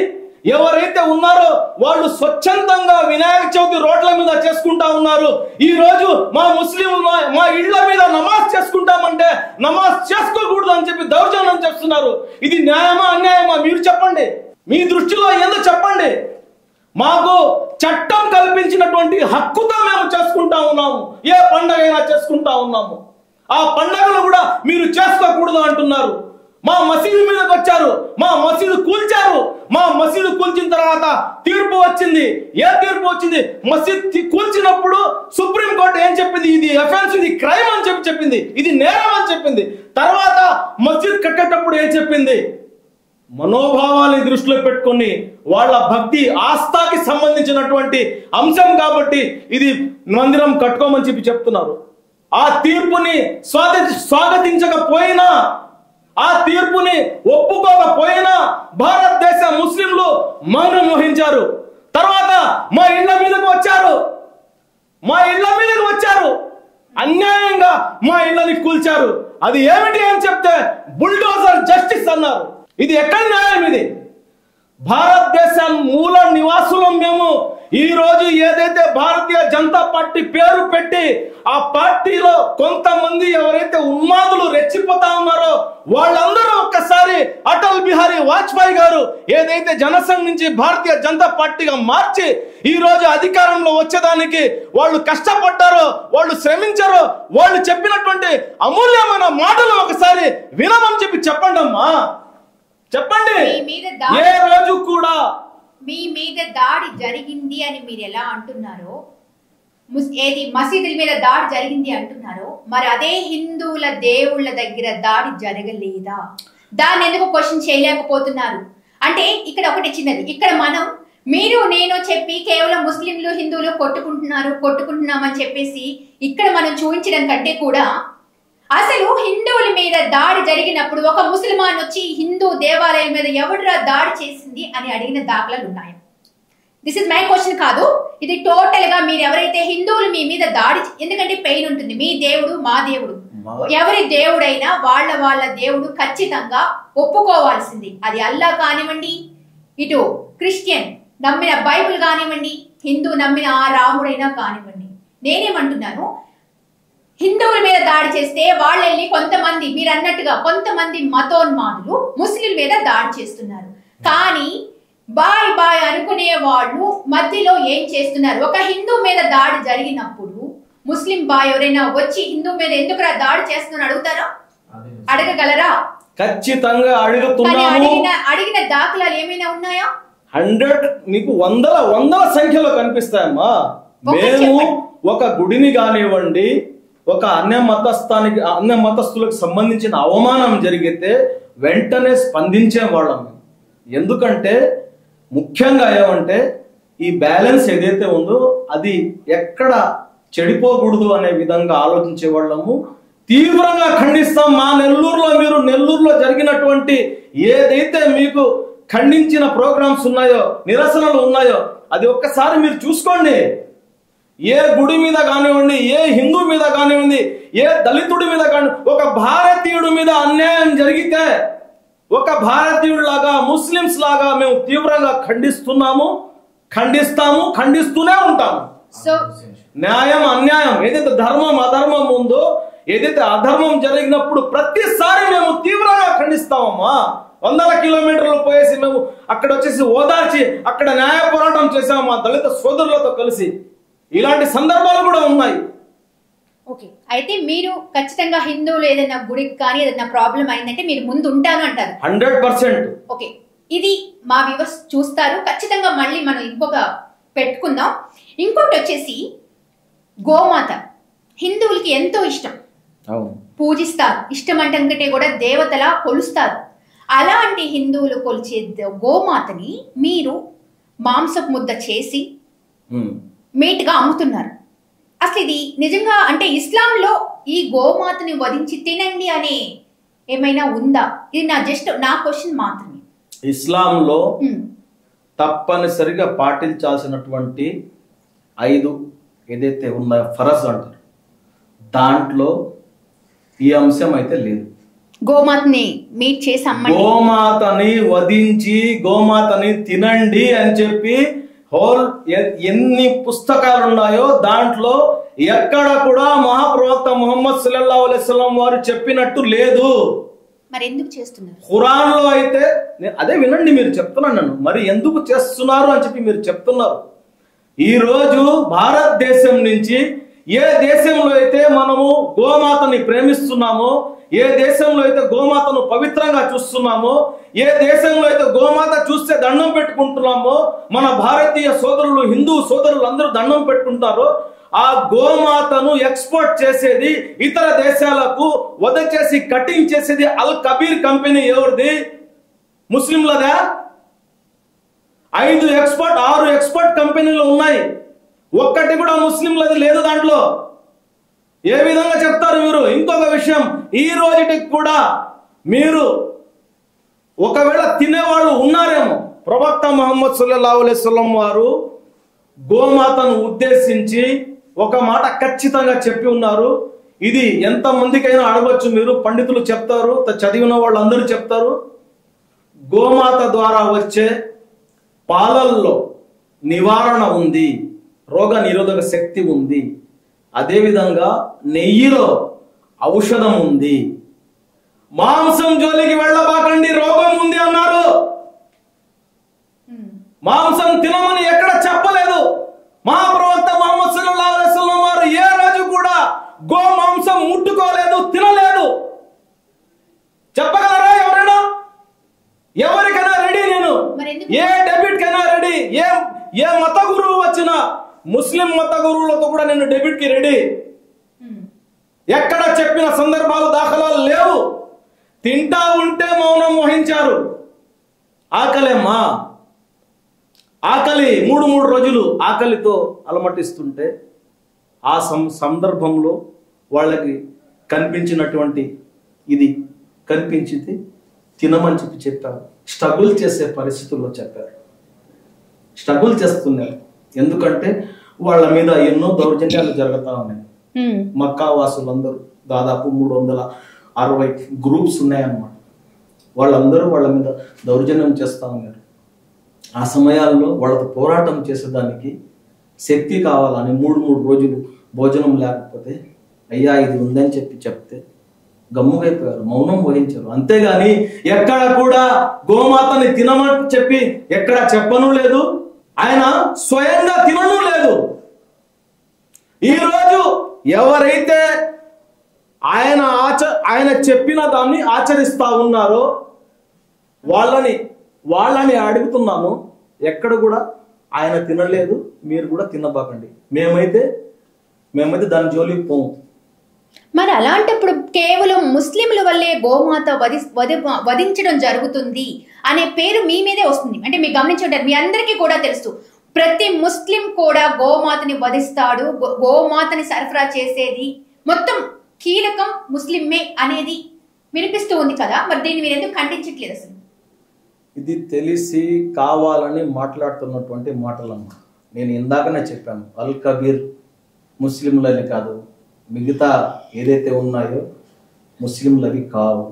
ఎవరైతే ఉన్నారో వాళ్ళు స్వచ్ఛందంగా వినాయక చవితి రోడ్ల మీద చేసుకుంటా ఉన్నారు. ఈ రోజు మా ముస్లింలు మా ఇళ్ల మీద నమాజ్ చేసుకుంటామంటే నమాజ్ చేసుకోకూడదు అని చెప్పి దౌర్జన్యం చేస్తున్నారు. ఇది న్యాయమా అన్యాయమా? మీరు చెప్పండి, మీ దృష్టిలో ఏందో చెప్పండి. మాకు చట్టం కల్పించినటువంటి హక్కుతో మేము చేసుకుంటా ఉన్నాము. ఏ పండగ అయినా చేసుకుంటా ఉన్నాము. ఆ పండగలు కూడా మీరు చేసుకోకూడదు అంటున్నారు. మా మసీదు మీదకి వచ్చారు, మా మసీదు కూల్చారు. మా మసీదు కూల్చిన తర్వాత తీర్పు వచ్చింది. ఏ తీర్పు వచ్చింది? మసీద్ కూల్చినప్పుడు సుప్రీంకోర్టు ఏం చెప్పింది? ఇది అఫెన్స్, ఇది క్రైమ్ అని చెప్పింది, ఇది నేరం అని చెప్పింది. తర్వాత మసీద్ కట్టేటప్పుడు ఏం చెప్పింది? మనోభావాన్ని దృష్టిలో పెట్టుకొని వాళ్ళ భక్తి ఆస్థాకి సంబంధించినటువంటి అంశం కాబట్టి ఇది మందిరం కట్టుకోమని చెప్తున్నారు. ఆ తీర్పుని స్వాగతించకపోయినా, ఆ తీర్పుని ఒప్పుకోకపోయినా భారతదేశ ముస్లింలు మౌనం వహించారు. తర్వాత మా ఇళ్ల మీదకు వచ్చారు, అన్యాయంగా మా ఇళ్లని కూల్చారు. అది ఏమిటి అని చెప్తే బుల్డోజర్ జస్టిస్ అన్నారు. ఇది ఎక్కడ న్యాయం? ఇది భారతదేశ మూల నివాసులం మేము. ఈ రోజు ఏదైతే భారతీయ జనతా పార్టీ పేరు పెట్టి ఆ పార్టీలో కొంతమంది ఎవరైతే ఉన్మాదులు రెచ్చిపోతా ఉన్నారో వాళ్ళందరూ ఒక్కసారి అటల్ బిహారీ వాజ్పేయి గారు ఏదైతే జనసంఘ్ నుంచి భారతీయ జనతా పార్టీగా మార్చి ఈ రోజు అధికారంలో వచ్చేదానికి వాళ్ళు కష్టపడ్డారో, వాళ్ళు శ్రమించారో, వాళ్ళు చెప్పినటువంటి అమూల్యమైన మాటలు ఒకసారి వినమని చెప్పండి అమ్మా. చెప్పండి. ఏ రోజు కూడా మీ మీద దాడి జరిగింది అని మీరు ఎలా అంటున్నారో, ఏది మసీదుల మీద దాడి జరిగింది అంటున్నారో, మరి అదే హిందువుల దేవుళ్ళ దగ్గర దాడి జరగలేదా? దాన్ని ఎందుకు క్వశ్చన్ చేయలేకపోతున్నారు? అంటే ఇక్కడ ఒకటి చిన్నది, ఇక్కడ మనం మీరు నేను చెప్పి కేవలం ముస్లింలు హిందువులు కొట్టుకుంటున్నామని చెప్పేసి ఇక్కడ మనం చూపించడం కంటే కూడా అసలు హిందువుల మీద దాడి జరిగినప్పుడు ఒక ముస్లిమాన్ వచ్చి హిందూ దేవాలయం మీద ఎవడురా దాడి చేసింది అని అడిగిన దాఖలాలు ఉన్నాయి. దిస్ ఇస్ మై క్వశ్చన్ కాదు, ఇది టోటల్ గా మీరు ఎవరైతే హిందువులు మీ మీద దాడి, ఎందుకంటే పెయిన్ ఉంటుంది, మీ దేవుడు మా దేవుడు, ఎవరి దేవుడైనా వాళ్ళ దేవుడు ఖచ్చితంగా ఒప్పుకోవాల్సింది. అది అల్లా కానివ్వండి, ఇటు క్రిస్టియన్ నమ్మిన బైబుల్ కానివ్వండి, హిందూ నమ్మిన ఆ రాముడైనా కానివ్వండి. నేనేమంటున్నాను, హిందువుల మీద దాడి చేస్తే వాళ్ళెళ్ళి కొంతమంది మీరు అన్నట్టుగా కొంతమంది మతోన్మాదులు ముస్లింల మీద దాడి చేస్తున్నారు. కానీ బాయ్ అనుకునే వాళ్ళు మధ్యలో ఏం చేస్తున్నారు? ఒక హిందూ మీద దాడి జరిగినప్పుడు ముస్లిం బాయ్ ఎవరైనా వచ్చి హిందూ మీద ఎందుకురా దాడి చేస్తున్నారు అడుగుతారా? అడగగలరా? ఖచ్చితంగా అడుగుతున్నాము. అడిగిన దాఖలాలు ఏమైనా ఉన్నాయా? 100 మీకు వందల సంఖ్యలో కనిపిస్తాయమ్మా. మేము ఒక గుడిని కానివ్వండి, ఒక అన్య మతస్థులకు సంబంధించిన అవమానం జరిగితే వెంటనే స్పందించే వాళ్ళం. ఎందుకంటే ముఖ్యంగా ఏమంటే ఈ బ్యాలెన్స్ ఏదైతే ఉందో అది ఎక్కడ చెడిపోకూడదు అనే విధంగా ఆలోచించే వాళ్ళము. తీవ్రంగా ఖండిస్తాం. మా నెల్లూరులో జరిగినటువంటి ఏదైతే మీకు ఖండించిన ప్రోగ్రామ్స్ ఉన్నాయో, నిరసనలు ఉన్నాయో, అది ఒక్కసారి మీరు చూసుకోండి. ఏ గుడి మీద కానివ్వండి, ఏ హిందూ మీద కానివ్వండి, ఏ దళితుడి మీద కానివ్వండి, ఒక భారతీయుడి మీద అన్యాయం జరిగితే ఒక భారతీయుడు లాగా ముస్లింస్ లాగా మేము తీవ్రంగా ఖండిస్తాము, ఖండిస్తూనే ఉంటాము. న్యాయం అన్యాయం, ఏదైతే ధర్మం అధర్మం ఉందో, ఏదైతే అధర్మం జరిగినప్పుడు ప్రతిసారి మేము తీవ్రంగా ఖండిస్తామమ్మా. 100 కిలోమీటర్లు పోయేసి మేము అక్కడ వచ్చేసి ఓదార్చి అక్కడ న్యాయ పోరాటం చేసాము మా దళిత సోదరులతో కలిసి. ఇలాంటి సందర్భాలు కూడా ఉన్నాయి. ఓకే, అయితే మీరు ఖచ్చితంగా హిందువులు ఏదైనా గుడికి కానీ ఏదైనా ప్రాబ్లం అయిందంటే మీరు ముందు ఉంటాను అంటారు. 100%. ఓకే, ఇది మా వ్యూవర్స్ చూస్తారు. ఖచ్చితంగా మళ్ళీ మనం ఇంకొక పెట్టుకుందాం. ఇంకోటి వచ్చేసి గోమాత హిందువులకి ఎంతో ఇష్టం, పూజిస్తారు. ఇష్టం అంటే కూడా దేవతలా కొలుస్తారు. అలాంటి హిందువులు కొలిచే గోమాతని మీరు మాంసపు ముద్ద చేసి మీట్ గా అమ్ముతున్నారు. అసలు ఇది నిజంగా అంటే ఇస్లాంలో ఈ గోమాతని వధించి తినండి అనే ఏమైనా ఉందా? ఇది నా క్వశ్చన్ మాత్రమే. ఇస్లాంలో తప్పనిసరిగా పాటించాల్సినటువంటి 5 ఏదైతే ఉన్నాయో ఫరజ్ అంటారు, దాంట్లో ఈ అంశం అయితే లేదు. గోమాతని మీట్ చేసి అమ్మండి, గోమాతని వధించి గోమాతని తినండి అని చెప్పి ఎన్ని పుస్తకాలు ఉన్నాయో దాంట్లో ఎక్కడ కూడా మహాప్రవక్త ముహమ్మద్ సల్లల్లాహు అలైహి వసల్లం వారు చెప్పినట్టు లేదు. మరి ఎందుకు చేస్తున్నారు? ఖురాన్ లో అయితే అదే వినండి, మీరు చెప్తున్నాను నన్ను, మరి ఎందుకు చేస్తున్నారు అని చెప్పి మీరు చెప్తున్నారు. ఈ రోజు భారతదేశం నుంచి ఏ దేశంలో అయితే మనము గోమాతని ప్రేమిస్తున్నామో, ఏ దేశంలో అయితే గోమాతను పవిత్రంగా చూస్తున్నామో, ఏ దేశంలో అయితే గోమాత చూస్తే దండం పెట్టుకుంటున్నామో, మన భారతీయ సోదరులు హిందూ సోదరులు అందరూ దండం పెట్టుకుంటారో, ఆ గోమాతను ఎక్స్పోర్ట్ చేసేది ఇతర దేశాలకు వధ చేసి కటింగ్ చేసేది అల్ కబీర్ కంపెనీ ఎవరిది? ముస్లింలదా? 6 ఎక్స్పోర్ట్ కంపెనీలు ఉన్నాయి, ఒక్కటి కూడా ముస్లింలది లేదు దాంట్లో. ఏ విధంగా చెప్తారు మీరు? ఇంకొక విషయం, ఈ రోజుటికి కూడా మీరు ఒకవేళ తినేవాళ్ళు ఉన్నారేమో, ప్రవక్త ముహమ్మద్ సల్లల్లాహు అలైహి వసల్లం వారు గోమాతను ఉద్దేశించి ఒక మాట ఖచ్చితంగా చెప్పి ఉన్నారు. ఇది ఎంత మందికైనా అడగవచ్చు, మీరు పండితులు చెప్తారు, చదివిన వాళ్ళందరూ చెప్తారు. గోమాత ద్వారా వచ్చే పాలల్లో నివారణ ఉంది, రోగ నిరోధక శక్తి ఉంది. అదేవిధంగా నెయ్యిలో ఔషధం ఉంది. మాంసం జోలికి వెళ్ళబాకండి, రోగం ఉంది అన్నారు. మాంసం తినమని ఎక్కడ చెప్పలేదు. మహాప్రవక్త ముహమ్మద్ సల్లల్లాహు అలైహి వసల్లం వారు ఏ రోజు కూడా గో మాంసం ముట్టుకోలేదు, తినలేదు. చెప్పగలరా ఎవరైనా? ఎవరికైనా రెడీ నేను, ఏ డెబిట్ కైనా రెడీ. ఏ మత గురువు వచ్చినా, ముస్లిం మత గురువులతో కూడా నేను డెబిట్ కి రెడీ. ఎక్కడ చెప్పిన సందర్భాలు దాఖలాలు లేవు. తింటా ఉంటే మౌనం వహించారు. ఆకలేమ్మా, ఆకలి 3 రోజులు ఆకలితో అలమటిస్తుంటే ఆ సందర్భంలో వాళ్ళకి కనిపించినటువంటి ఇది కనిపించింది, తినమని చెప్పారు. స్ట్రగుల్ చేసే పరిస్థితుల్లో చెప్పారు, స్ట్రగుల్ చేస్తున్నారు. ఎందుకంటే వాళ్ళ మీద ఎన్నో దౌర్జన్యాలు జరుగుతూ ఉన్నాయి. మక్కా వాసులందరూ దాదాపు 360 గ్రూప్స్ ఉన్నాయన్నమాట. వాళ్ళందరూ వాళ్ళ మీద దౌర్జన్యం చేస్తూ ఉన్నారు. ఆ సమయాల్లో వాళ్ళతో పోరాటం చేసేదానికి శక్తి కావాలని 3 రోజులు భోజనం లేకపోతే అయ్యా ఇది ఉందని చెప్తే గమ్ముగైపోయారు, మౌనం వహించారు. అంతేగాని ఎక్కడ కూడా గోమాతని తినమని చెప్పి ఎక్కడ చెప్పను లేదు, ఆయన స్వయంగా తినను లేదు. ఈరోజు ఎవరైతే ఆయన చెప్పిన దాన్ని ఆచరిస్తా ఉన్నారో వాళ్ళని అడుగుతున్నాను, ఎక్కడ కూడా ఆయన తినలేదు, మీరు కూడా తినబాకండి. మేమైతే దాని జోలికి పోము. మరి అలాంటప్పుడు కేవలం ముస్లింల వల్లే గోమాత వధించడం జరుగుతుంది అనే పేరు మీ మీదే వస్తుంది. అంటే మీరు గమనించుంటారు, మీ అందరికీ కూడా తెలుసు, ప్రతి ముస్లిం కూడా గోమాతని వధిస్తాడు, గోమాతని సరఫరా చేసేది మొత్తం కీలకం ముస్లింమే అనేది వినిపిస్తూ ఉంది కదా. మరి దీన్ని మీరు ఎందుకు ఖండించట్లేదు? అసలు ఇది తెలిసి కావాలని మాట్లాడుతున్నటువంటి మాటలమ్మ. నేను ఇందాకనే చెప్పాను, అల్ కబీర్ ముస్లింలని కాదు, మిగతా ఏదైతే ఉన్నాయో ముస్లింలవి కావు.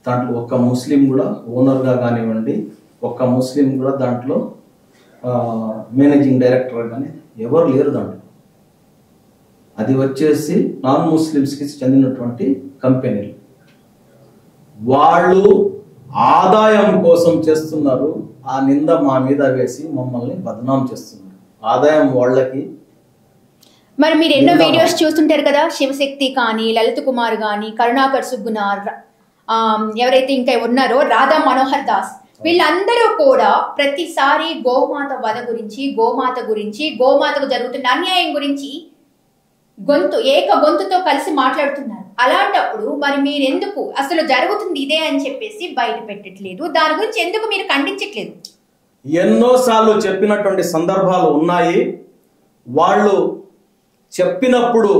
దాంట్లో ఒక్క ముస్లిం కూడా ఓనర్గా కానివ్వండి, ఒక్క ముస్లిం కూడా దాంట్లో మేనేజింగ్ డైరెక్టర్ కానీ ఎవరు లేరు దాంట్లో. అది వచ్చేసి నాన్ ముస్లిమ్స్కి చెందినటువంటి కంపెనీలు. వాళ్ళు ఆదాయం కోసం చేస్తున్నారు. ఆ నింద మా మీద వేసి మమ్మల్ని బదనాం చేస్తున్నారు. ఆదాయం వాళ్ళకి. మరి మీరు ఎన్నో వీడియోస్ చూస్తుంటారు కదా, శివశక్తి కానీ, లలిత్ కుమార్ కానీ, కరుణాకర్ సుగ్గునార్, ఎవరైతే ఇంకా ఉన్నారో రాధా మనోహర్ దాస్, వీళ్ళందరూ కూడా ప్రతిసారి గోమాత వధ గురించి, గోమాతకు జరుగుతున్న అన్యాయం గురించి ఏక గొంతుతో కలిసి మాట్లాడుతున్నారు. అలాంటప్పుడు మరి మీరు ఎందుకు అసలు జరుగుతుంది ఇదే అని చెప్పేసి బయట పెట్టట్లేదు? దాని గురించి ఎందుకు మీరు ఖండించట్లేదు? ఎన్నోసార్లు చెప్పినటువంటి సందర్భాలు ఉన్నాయి. వాళ్ళు చెప్పినప్పుడు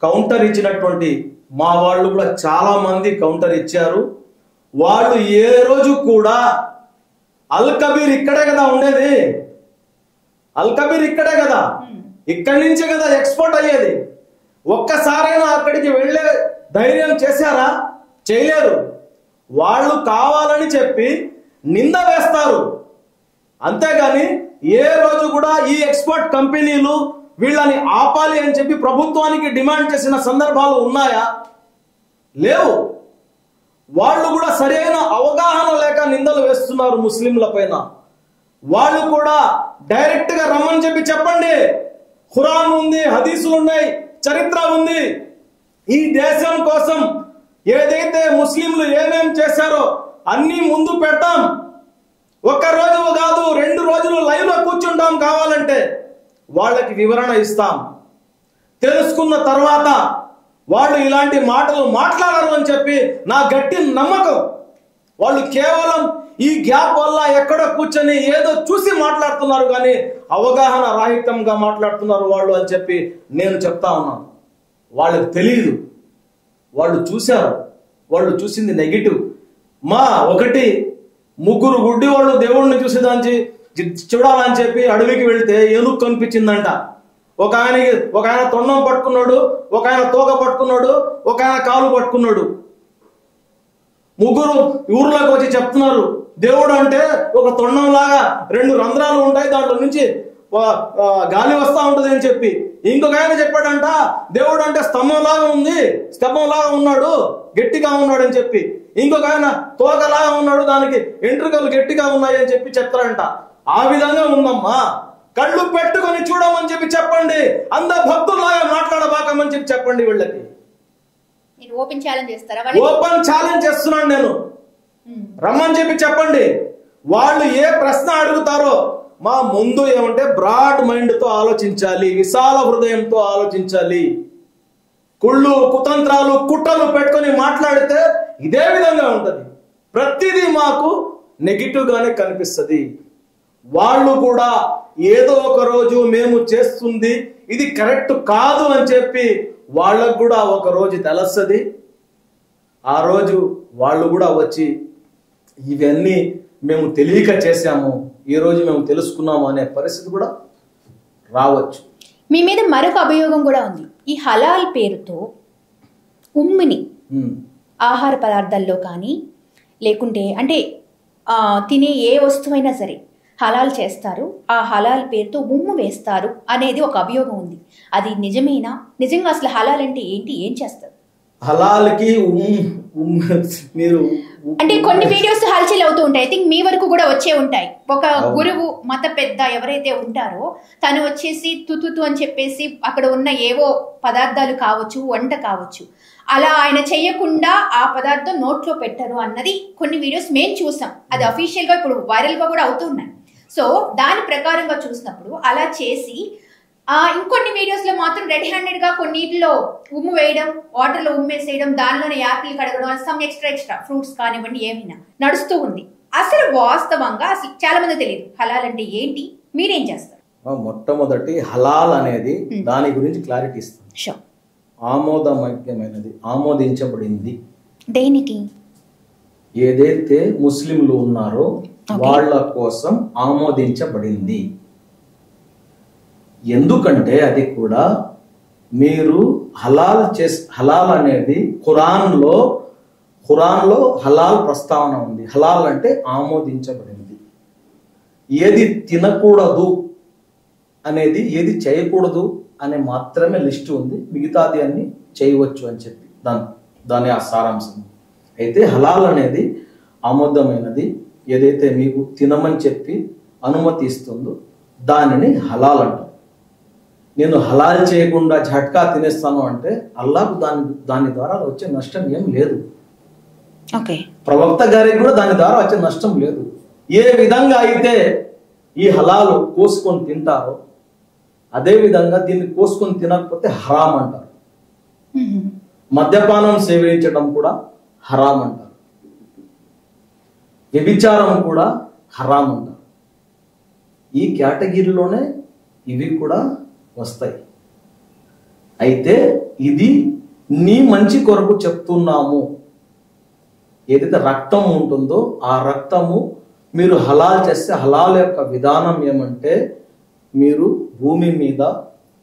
కౌంటర్ ఇచ్చినటువంటి మా వాళ్ళు కూడా చాలా మంది కౌంటర్ ఇచ్చారు. వాళ్ళు ఏ రోజు కూడా అల్ కబీర్ ఇక్కడే కదా ఉండేది, అల్ కబీర్ ఇక్కడే కదా, ఇక్కడి నుంచే కదా ఎక్స్పోర్ట్ అయ్యేది. ఒక్కసారైనా అక్కడికి వెళ్ళే ధైర్యం చేశారా? చేయలేరు. వాళ్ళు కావాలని చెప్పి నింద వేస్తారు, అంతేగాని ఏ రోజు కూడా ఈ ఎక్స్పోర్ట్ కంపెనీలు వీళ్ళని ఆపాలి అని చెప్పి ప్రభుత్వానికి డిమాండ్ చేసిన సందర్భాలు ఉన్నాయా? లేవు. వాళ్ళు కూడా సరైన అవగాహన లేక నిందలు వేస్తున్నారు ముస్లింల పైన. వాళ్ళు కూడా డైరెక్ట్ గా రమ్మని చెప్పి చెప్పండి. ఖురాన్ ఉంది, హదీసులు ఉన్నాయి, చరిత్ర ఉంది. ఈ దేశం కోసం ఏదైతే ముస్లింలు ఏమేం చేశారో అన్ని ముందు పెడతాం. ఒక్క రోజు కాదు, 2 రోజులు లైవ్ లో కూర్చుంటాం. కావాలంటే వాళ్ళకి వివరణ ఇస్తాం. తెలుసుకున్న తర్వాత వాళ్ళు ఇలాంటి మాటలు మాట్లాడరు అని చెప్పి నా గట్టి నమ్మకం. వాళ్ళు కేవలం ఈ గ్యాప్ వల్ల ఎక్కడో కూర్చొని ఏదో చూసి మాట్లాడుతున్నారు, కానీ అవగాహన రాహిత్యంగా మాట్లాడుతున్నారు వాళ్ళు అని చెప్పి నేను చెప్తా ఉన్నాను. వాళ్ళకి తెలియదు, వాళ్ళు చూశారు, వాళ్ళు చూసింది నెగిటివ్. ఒకటి 3 గుడ్డి వాళ్ళు దేవుడిని చూసేదానికి చూడాలని చెప్పి అడవికి వెళ్తే ఏనుగు కనిపించిందంట. ఒక ఆయన తొండం పట్టుకున్నాడు, ఒక ఆయన తోక పట్టుకున్నాడు, ఒక ఆయన కాలు పట్టుకున్నాడు. 3 ఊర్లోకి వచ్చి చెప్తున్నారు, దేవుడు అంటే ఒక తొండం లాగా 2 రంధ్రాలు ఉంటాయి, దాంట్లో నుంచి గాలి వస్తా ఉంటది అని చెప్పి. ఇంకొక ఆయన చెప్పాడంట, దేవుడు అంటే స్తంభం లాగా ఉన్నాడు, గట్టిగా ఉన్నాడు అని చెప్పి. ఇంకొక ఆయన తోకలాగా ఉన్నాడు, దానికి ఎంట్రుకలు గట్టిగా ఉన్నాయి అని చెప్పి చెప్తారంట. ఆ విధంగా ఉందమ్మా, కళ్ళు పెట్టుకొని చూడమని చెప్పి చెప్పండి. అంద భక్తులాగా మాట్లాడబాకమని చెప్పి చెప్పండి వీళ్ళకి. ఓపెన్ ఛాలెంజ్ చేస్తున్నాను నేను. రమ్మని చెప్పి చెప్పండి. వాళ్ళు ఏ ప్రశ్న అడుగుతారో మా ముందు ఏమంటే బ్రాడ్ మైండ్ తో ఆలోచించాలి, విశాల హృదయంతో ఆలోచించాలి. కుళ్ళు, కుతంత్రాలు, కుట్రలు పెట్టుకొని మాట్లాడితే ఇదే విధంగా ఉంటది. ప్రతిదీ మాకు నెగిటివ్ గానే కనిపిస్తుంది. వాళ్ళు కూడా ఏదో ఒక రోజు మేము చేస్తుంది ఇది కరెక్ట్ కాదు అని చెప్పి వాళ్ళకు కూడా ఒక రోజు తెలుస్తుంది. ఆ రోజు వాళ్ళు కూడా వచ్చి ఇవన్నీ మేము తెలియక చేశాము, ఈ రోజు మేము తెలుసుకున్నాము అనే పరిస్థితి కూడా రావచ్చు. మీ మీద మరొక అభియోగం కూడా ఉంది. ఈ హలాల్ పేరుతో ఉమ్మిని ఆహార పదార్థాల్లో కానీ లేకుంటే అంటే తినే ఏ వస్తువైనా సరే హలాల్ చేస్తారు, ఆ హలాల్ పేరుతో ఉమ్ము వేస్తారు అనేది ఒక అభియోగం ఉంది. అది నిజమేనా? నిజంగా అసలు హలాల్ అంటే ఏంటి, ఏం చేస్తారు? హలాల్కి మీరు అంటే కొన్ని వీడియోస్ హల్చల్ అవుతూ ఉంటాయి. ఐ థింక్ మీ వరకు కూడా వచ్చే ఉంటాయి. ఒక గురువు మత పెద్ద ఎవరైతే ఉంటారో తను వచ్చేసి తుతుతు అని చెప్పేసి అక్కడ ఉన్న ఏవో పదార్థాలు కావచ్చు, వంట కావచ్చు, అలా ఆయన చెయ్యకుండా ఆ పదార్థం నోట్లో పెట్టరు అన్నది కొన్ని వీడియోస్ మేము చూసాం. అది అఫీషియల్ గా ఇప్పుడు వైరల్ గా కూడా అవుతూ ఉన్నాయి. సో దాని ప్రకారంగా చూసినప్పుడు అలా చేసి ఇంకొన్ని వీడియోస్ లో మాత్రం రెడ్ హ్యాండెడ్ గా కొన్నిటిలో ఉమ్ము వేయడం, వాటర్ లో ఉమ్మేసేయడం, దానిలోనే యాపిల్ కడగడం, సమ్ ఎక్స్ట్రా ఫ్రూట్స్ కానివ్వండి ఏమైనా నడుస్తూ ఉంది. అసలు వాస్తవంగా అసలు చాలా మంది తెలియదు హలాల్ అంటే ఏంటి, మీరేం చేస్తారు? మొట్టమొదటి హలాల్ అనేది దాని గురించి క్లారిటీ ఇస్తాం. ఆమోదమైనది, ఆమోదించబడింది. దేనికి? ఏదైతే ముస్లింలు ఉన్నారో వాళ్ళ కోసం ఆమోదించబడింది. ఎందుకంటే అది కూడా మీరు హలాల్ అనేది ఖురాన్లో హలాల్ ప్రస్తావన ఉంది. హలాల్ అంటే ఆమోదించబడింది. ఏది తినకూడదు అనేది, ఏది చేయకూడదు అనే మాత్రమే లిస్ట్ ఉంది, మిగతాది అన్ని చేయవచ్చు అని చెప్పి దాని ఆ సారాంశం. అయితే హలాల్ అనేది ఆమోదమైనది, ఏదైతే మీకు తినమని చెప్పి అనుమతి ఇస్తుందో దానిని హలాల్ అంటారు. నేను హలాల్ చేయకుండా ఝట్కా తినేస్తాను అంటే అల్లాహకు దాని ద్వారా వచ్చే నష్టం ఏం లేదు. ప్రవక్త గారికి కూడా దాని ద్వారా వచ్చే నష్టం లేదు. ఏ విధంగా అయితే ఈ హలాల్ కోసుకొని తింటారో అదే విధంగా దీన్ని కోసుకొని తినకపోతే హరాం అంటారు. మద్యపానం సేవించడం కూడా హరాం అంటారు. వ్యభిచారం కూడా హరాం అంటారు. ఈ కేటగిరీలోనే ఇవి కూడా వస్తాయి. అయితే ఇది నీ మంచి కొరకు చెప్తున్నాము. ఏదైతే రక్తం ఉంటుందో ఆ రక్తము మీరు హలాల్ చేస్తే, హలాల్ యొక్క విధానం ఏమంటే మీరు భూమి మీద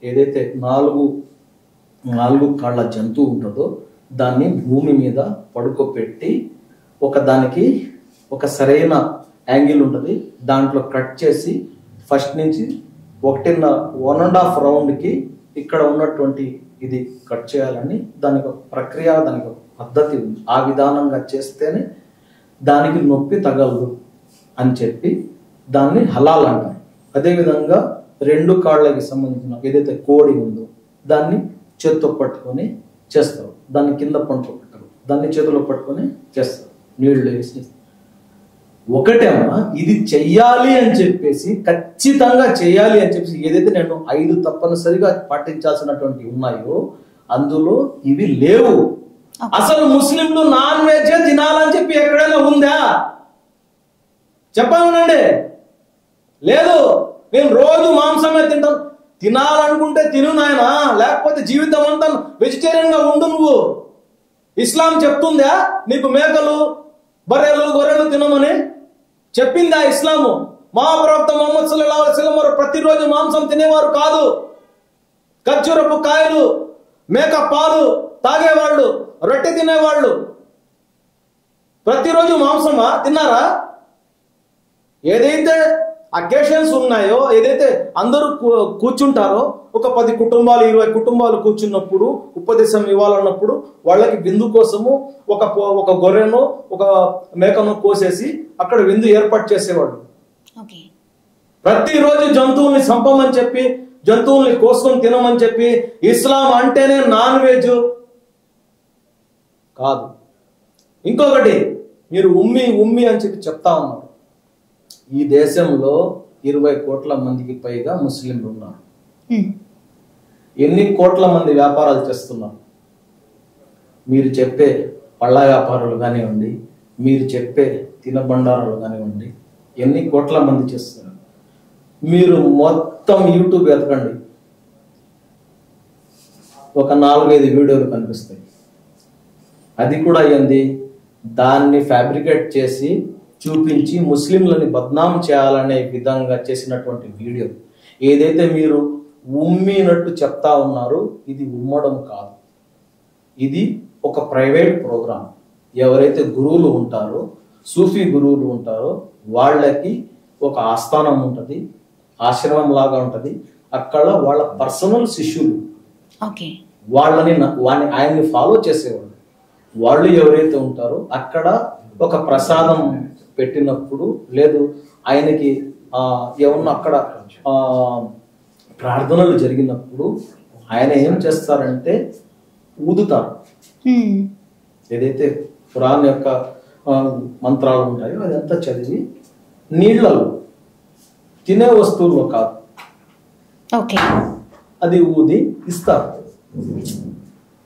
ఏదైతే నాలుగు కాళ్ళ జంతువు ఉంటుందో దాన్ని భూమి మీద పడుకోపెట్టి దానికి ఒక సరైన యాంగిల్ ఉంటుంది, దాంట్లో కట్ చేసి ఫస్ట్ నుంచి 1.5 రౌండ్కి ఇక్కడ ఉన్నటువంటి ఇది కట్ చేయాలని దానికి ఒక ప్రక్రియ, దానికి ఒక పద్ధతి ఉంది. ఆ విధానంగా చేస్తేనే దానికి నొప్పి తగలదు అని చెప్పి దాన్ని హలాల్ అంటారు. అదేవిధంగా 2 కాళ్ళకి సంబంధించిన ఏదైతే కోడి ఉందో దాన్ని చేత్తో పట్టుకొని చేస్తారు, దాన్ని కింద పడుకోబెట్టరు, దాన్ని చేతిలో పట్టుకొని చేస్తారు, నీళ్లు వేసి. ఒకటేమో ఇది చెయ్యాలి అని చెప్పేసి, ఖచ్చితంగా చేయాలి అని చెప్పేసి ఏదైతే నేను 5 తప్పనిసరిగా పాటించాల్సినటువంటి ఉన్నాయో అందులో ఇవి లేవు. అసలు ముస్లింలు నాన్ వెజ్ తినాలని చెప్పి ఎక్కడైనా ఉందా? చెప్పండి. లేదు. నేను రోజు మాంసమే తింటాను. తినాలనుకుంటే తిను నాయన, లేకపోతే జీవితం అంతా వెజిటేరియన్ గా ఉండు. నువ్వు ఇస్లాం చెప్తుందా నీకు మేకలు, బర్రెలు, గొర్రెలు తినమని? చెప్పిందా ఇస్లాము? మహాప్రవక్త ముహమ్మద్ సల్లల్లాహు అలైహి వసల్లం వారు ప్రతిరోజు మాంసం తినేవారు కాదు. ఖర్జూరపు కాయలు, మేక పాలు తాగేవాళ్ళు, రొట్టె తినేవాళ్ళు. ప్రతిరోజు మాంసమా తిన్నారా? ఏదైతే అకేషన్స్ ఉన్నాయో, ఏదైతే అందరూ కూర్చుంటారో, ఒక 10 కుటుంబాలు 20 కుటుంబాలు కూర్చున్నప్పుడు ఉపదేశం ఇవ్వాలన్నప్పుడు వాళ్ళకి విందు కోసము ఒక గొర్రెను, ఒక మేకను కోసేసి అక్కడ విందు ఏర్పాటు చేసేవాడు. ప్రతిరోజు జంతువుల్ని చంపమని చెప్పి, జంతువుల్ని కోసుకొని తినమని చెప్పి ఇస్లాం అంటేనే నాన్ వెజ్ కాదు. ఇంకొకటి, మీరు ఉమ్మి అని చెప్పి చెప్తా ఉన్నారు. ఈ దేశంలో 20 కోట్ల మందికి పైగా ముస్లింలు ఉన్నారు. ఎన్ని కోట్ల మంది వ్యాపారాలు చేస్తున్నారు? మీరు చెప్పే పళ్ళ వ్యాపారాలు కానివ్వండి, మీరు చెప్పే తినబండారాలు కానివ్వండి, ఎన్ని కోట్ల మంది చేస్తున్నారు? మీరు మొత్తం యూట్యూబ్ ఎతకండి, ఒక 4-5 వీడియోలు కనిపిస్తాయి. అది కూడా ఏంది, దాన్ని ఫ్యాబ్రికేట్ చేసి చూపించి ముస్లింలని బద్నాం చేయాలనే విధంగా చేసినటువంటి వీడియో. ఏదైతే మీరు ఉమ్మినట్టు చెప్తా ఉన్నారో ఇది ఉమ్మడం కాదు, ఇది ఒక ప్రైవేట్ ప్రోగ్రాం. ఎవరైతే గురువులు ఉంటారో, సూఫీ గురువులు ఉంటారో వాళ్ళకి ఒక ఆస్థానం ఉంటుంది, ఆశ్రమం లాగా ఉంటుంది. అక్కడ వాళ్ళ పర్సనల్ శిష్యులు ఆయన్ని ఫాలో చేసేవాళ్ళు. వాళ్ళు ఎవరైతే ఉంటారో అక్కడ ఒక ప్రసాదం పెట్టినప్పుడు, లేదు ఆయనకి ఏమన్నా అక్కడ ప్రార్థనలు జరిగినప్పుడు ఆయన ఏం చేస్తారంటే ఊదుతారు. ఏదైతే ఖురాన్ యొక్క మంత్రాలు ఉంటాయో అదంతా చదివి నీళ్లలో, తినే వస్తువుల్లో కాదు, అది ఊది ఇస్తారు.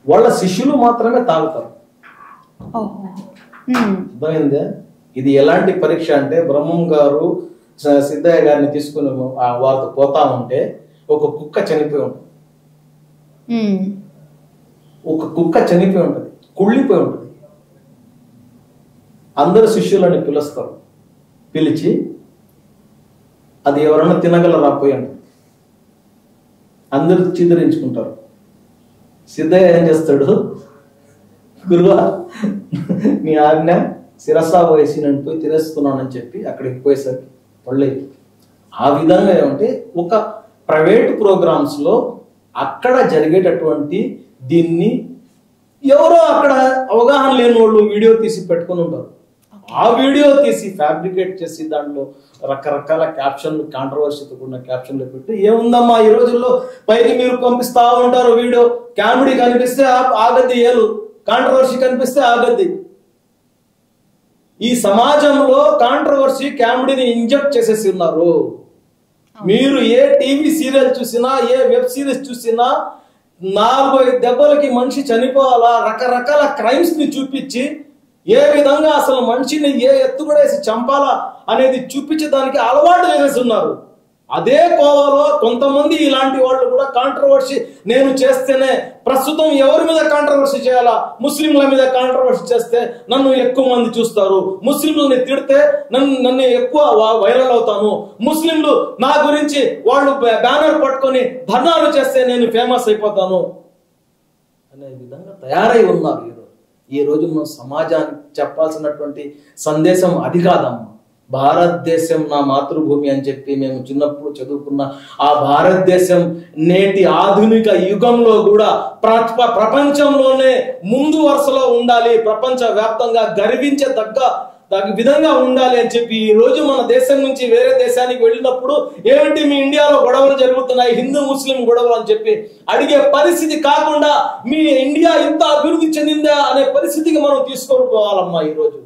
వాళ్ళ శిష్యులు మాత్రమే తాగుతారు. అర్థమైందే? ఇది ఎలాంటి పరీక్ష అంటే, బ్రహ్మం గారు సిద్ధయ్య గారిని తీసుకుని వారితో పోతా ఉంటే ఒక కుక్క చనిపోయి ఉంటుంది, కుళ్ళిపోయి ఉంటుంది. అందరు శిష్యులని పిలుస్తారు, పిలిచి అది ఎవరన్నా తినగలరా పోయి అంటే అందరూ చిదరించుకుంటారు. సిద్ధయ్య ఏం చేస్తాడు, గురువా నీ ఆజ్ఞ శిరసా వయసి నేను పోయి తినేస్తున్నానని చెప్పి అక్కడికి పోయేసరికి వాళ్ళే. ఆ విధంగా ఏమంటే ఒక ప్రైవేట్ ప్రోగ్రామ్స్ లో అక్కడ జరిగేటటువంటి దీన్ని ఎవరో అక్కడ అవగాహన లేని వాళ్ళు వీడియో తీసి పెట్టుకుని ఉంటారు. ఆ వీడియో తీసి ఫ్యాబ్రికేట్ చేసి దాంట్లో రకరకాల క్యాప్షన్లు, కాంట్రవర్సీతో కూడిన క్యాప్షన్లు పెట్టి, ఏముందమ్మా ఈ రోజుల్లో పైకి మీరు పంపిస్తా ఉంటారు వీడియో, కామెడీ కనిపిస్తే ఆగద్ది ఏలు, కాంట్రవర్సీ కనిపిస్తే ఆగద్ది. ఈ సమాజంలో కాంట్రవర్సీ, కామెడీని ఇంజెక్ట్ చేసేసి ఉన్నారు. మీరు ఏ టీవీ సీరియల్ చూసినా, ఏ వెబ్ సిరీస్ చూసినా 40 దెబ్బలకి మనిషి చనిపోవాలా, రకరకాల క్రైమ్స్ ని చూపించి ఏ విధంగా అసలు మనిషిని ఏ ఎత్తుగడేసి చంపాలా అనేది చూపించే దానికి అలవాటు చేసేస్తున్నారు. అదే కోవలో కొంతమంది ఇలాంటి వాళ్ళు కూడా కాంట్రవర్సీ నేను చేస్తేనే, ప్రస్తుతం ఎవరి మీద కాంట్రవర్సీ చేయాలా, ముస్లింల మీద కాంట్రవర్సీ చేస్తే నన్ను ఎక్కువ మంది చూస్తారు, ముస్లింలని తిడితే నన్ను ఎక్కువ వైరల్ అవుతాను, ముస్లింలు నా గురించి వాళ్ళు బ్యానర్ పట్టుకొని ధర్నాలు చేస్తే నేను ఫేమస్ అయిపోతాను అనే విధంగా తయారై ఉన్నారు. ఈ రోజు మనం సమాజానికి చెప్పాల్సినటువంటి సందేశం అది కాదమ్మా. భారతదేశం నా మాతృభూమి అని చెప్పి మేము చిన్నప్పుడు చదువుకున్న ఆ భారతదేశం నేటి ఆధునిక యుగంలో కూడా ప్రపంచంలోనే ముందు వరుసలో ఉండాలి, ప్రపంచ వ్యాప్తంగా గర్వించదగ్గ విధంగా ఉండాలి అని చెప్పి ఈ రోజు మన దేశం నుంచి వేరే దేశానికి వెళ్ళినప్పుడు ఏమిటి మీ ఇండియాలో గొడవలు జరుగుతున్నాయి, హిందూ ముస్లిం గొడవలు అని చెప్పి అడిగే పరిస్థితి కాకుండా మీ ఇండియా ఇంత అభివృద్ధి చెందిందా అనే పరిస్థితికి మనం తీసుకొని పోవాలమ్మా. ఈ రోజు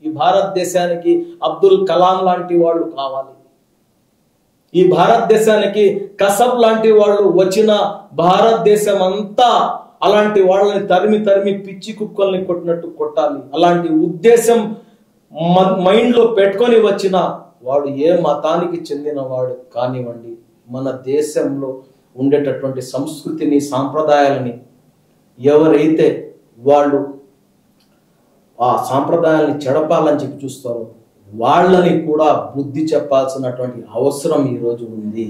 ఈ భారతదేశానికి అబ్దుల్ కలాం లాంటి వాళ్ళు కావాలి, ఈ భారతదేశానికి కసబ్ లాంటి వాళ్ళు వచ్చిన భారతదేశం అంతా అలాంటి వాళ్ళని తరిమి తరిమి పిచ్చి కుక్కల్ని కొట్టినట్టు కొట్టాలి. అలాంటి ఉద్దేశం మైండ్ లో పెట్టుకొని వచ్చిన వాడు ఏ మతానికి చెందిన వాడు కానివ్వండి, మన దేశంలో ఉండేటటువంటి సంస్కృతిని, సాంప్రదాయాలని ఎవరైతే వాళ్ళు ఆ సాంప్రదాయాలని చెడపాలని చెప్పి చూస్తారో వాళ్ళని కూడా బుద్ధి చెప్పాల్సినటువంటి అవసరం ఈరోజు ఉంది.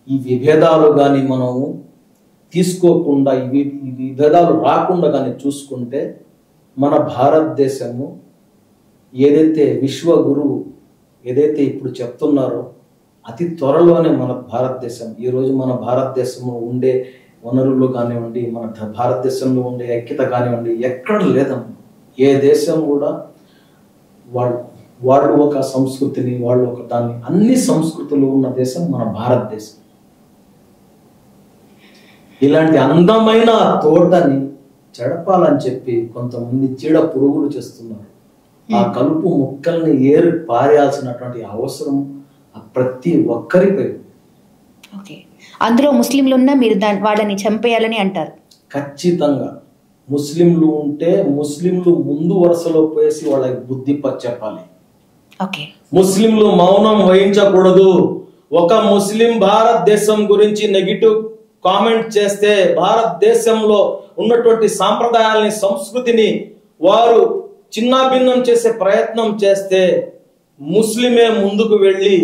ఈ విభేదాలు కానీ మనము తీసుకోకుండా, ఈ విభేదాలు రాకుండా కానీ చూసుకుంటే మన భారతదేశము ఏదైతే విశ్వ గురువు ఏదైతే ఇప్పుడు చెప్తున్నారో అతి త్వరలోనే మన భారతదేశం, ఈరోజు మన భారతదేశంలో ఉండే వనరులు కానివ్వండి, మన భారతదేశంలో ఉండే ఐక్యత కానివ్వండి ఎక్కడ లేదమ్మా. ఏ దేశం కూడా వాళ్ళు ఒక సంస్కృతిని, వాళ్ళు ఒక దాన్ని, అన్ని సంస్కృతులు ఉన్న దేశం మన భారతదేశం. ఇలాంటి అందమైన తోటని చెడపాలని చెప్పి కొంతమంది చీడ పురుగులు చేస్తున్నారు. ఆ కలుపు మొక్కల్ని ఏరి పారేయాల్సినటువంటి అవసరం ప్రతి ఒక్కరిపై. అందులో ముస్లింలు ఉన్నా మీరు వాళ్ళని చంపేయాలని అంటారు? ఖచ్చితంగా ముస్లింలు ఉంటే ముస్లింలు ముందు వరుసలో పోయేసి వాళ్ళకి బుద్ధి చెప్పాలి. ముస్లింలు మౌనం వహించకూడదు. ఒక ముస్లిం భారతదేశం గురించి నెగిటివ్ కామెంట్ చేస్తే, భారతదేశంలో ఉన్నటువంటి సాంప్రదాయాల్ని, సంస్కృతిని వారు చిన్నాభిన్నం చేసే ప్రయత్నం చేస్తే ముస్లిమే ముందుకు వెళ్ళి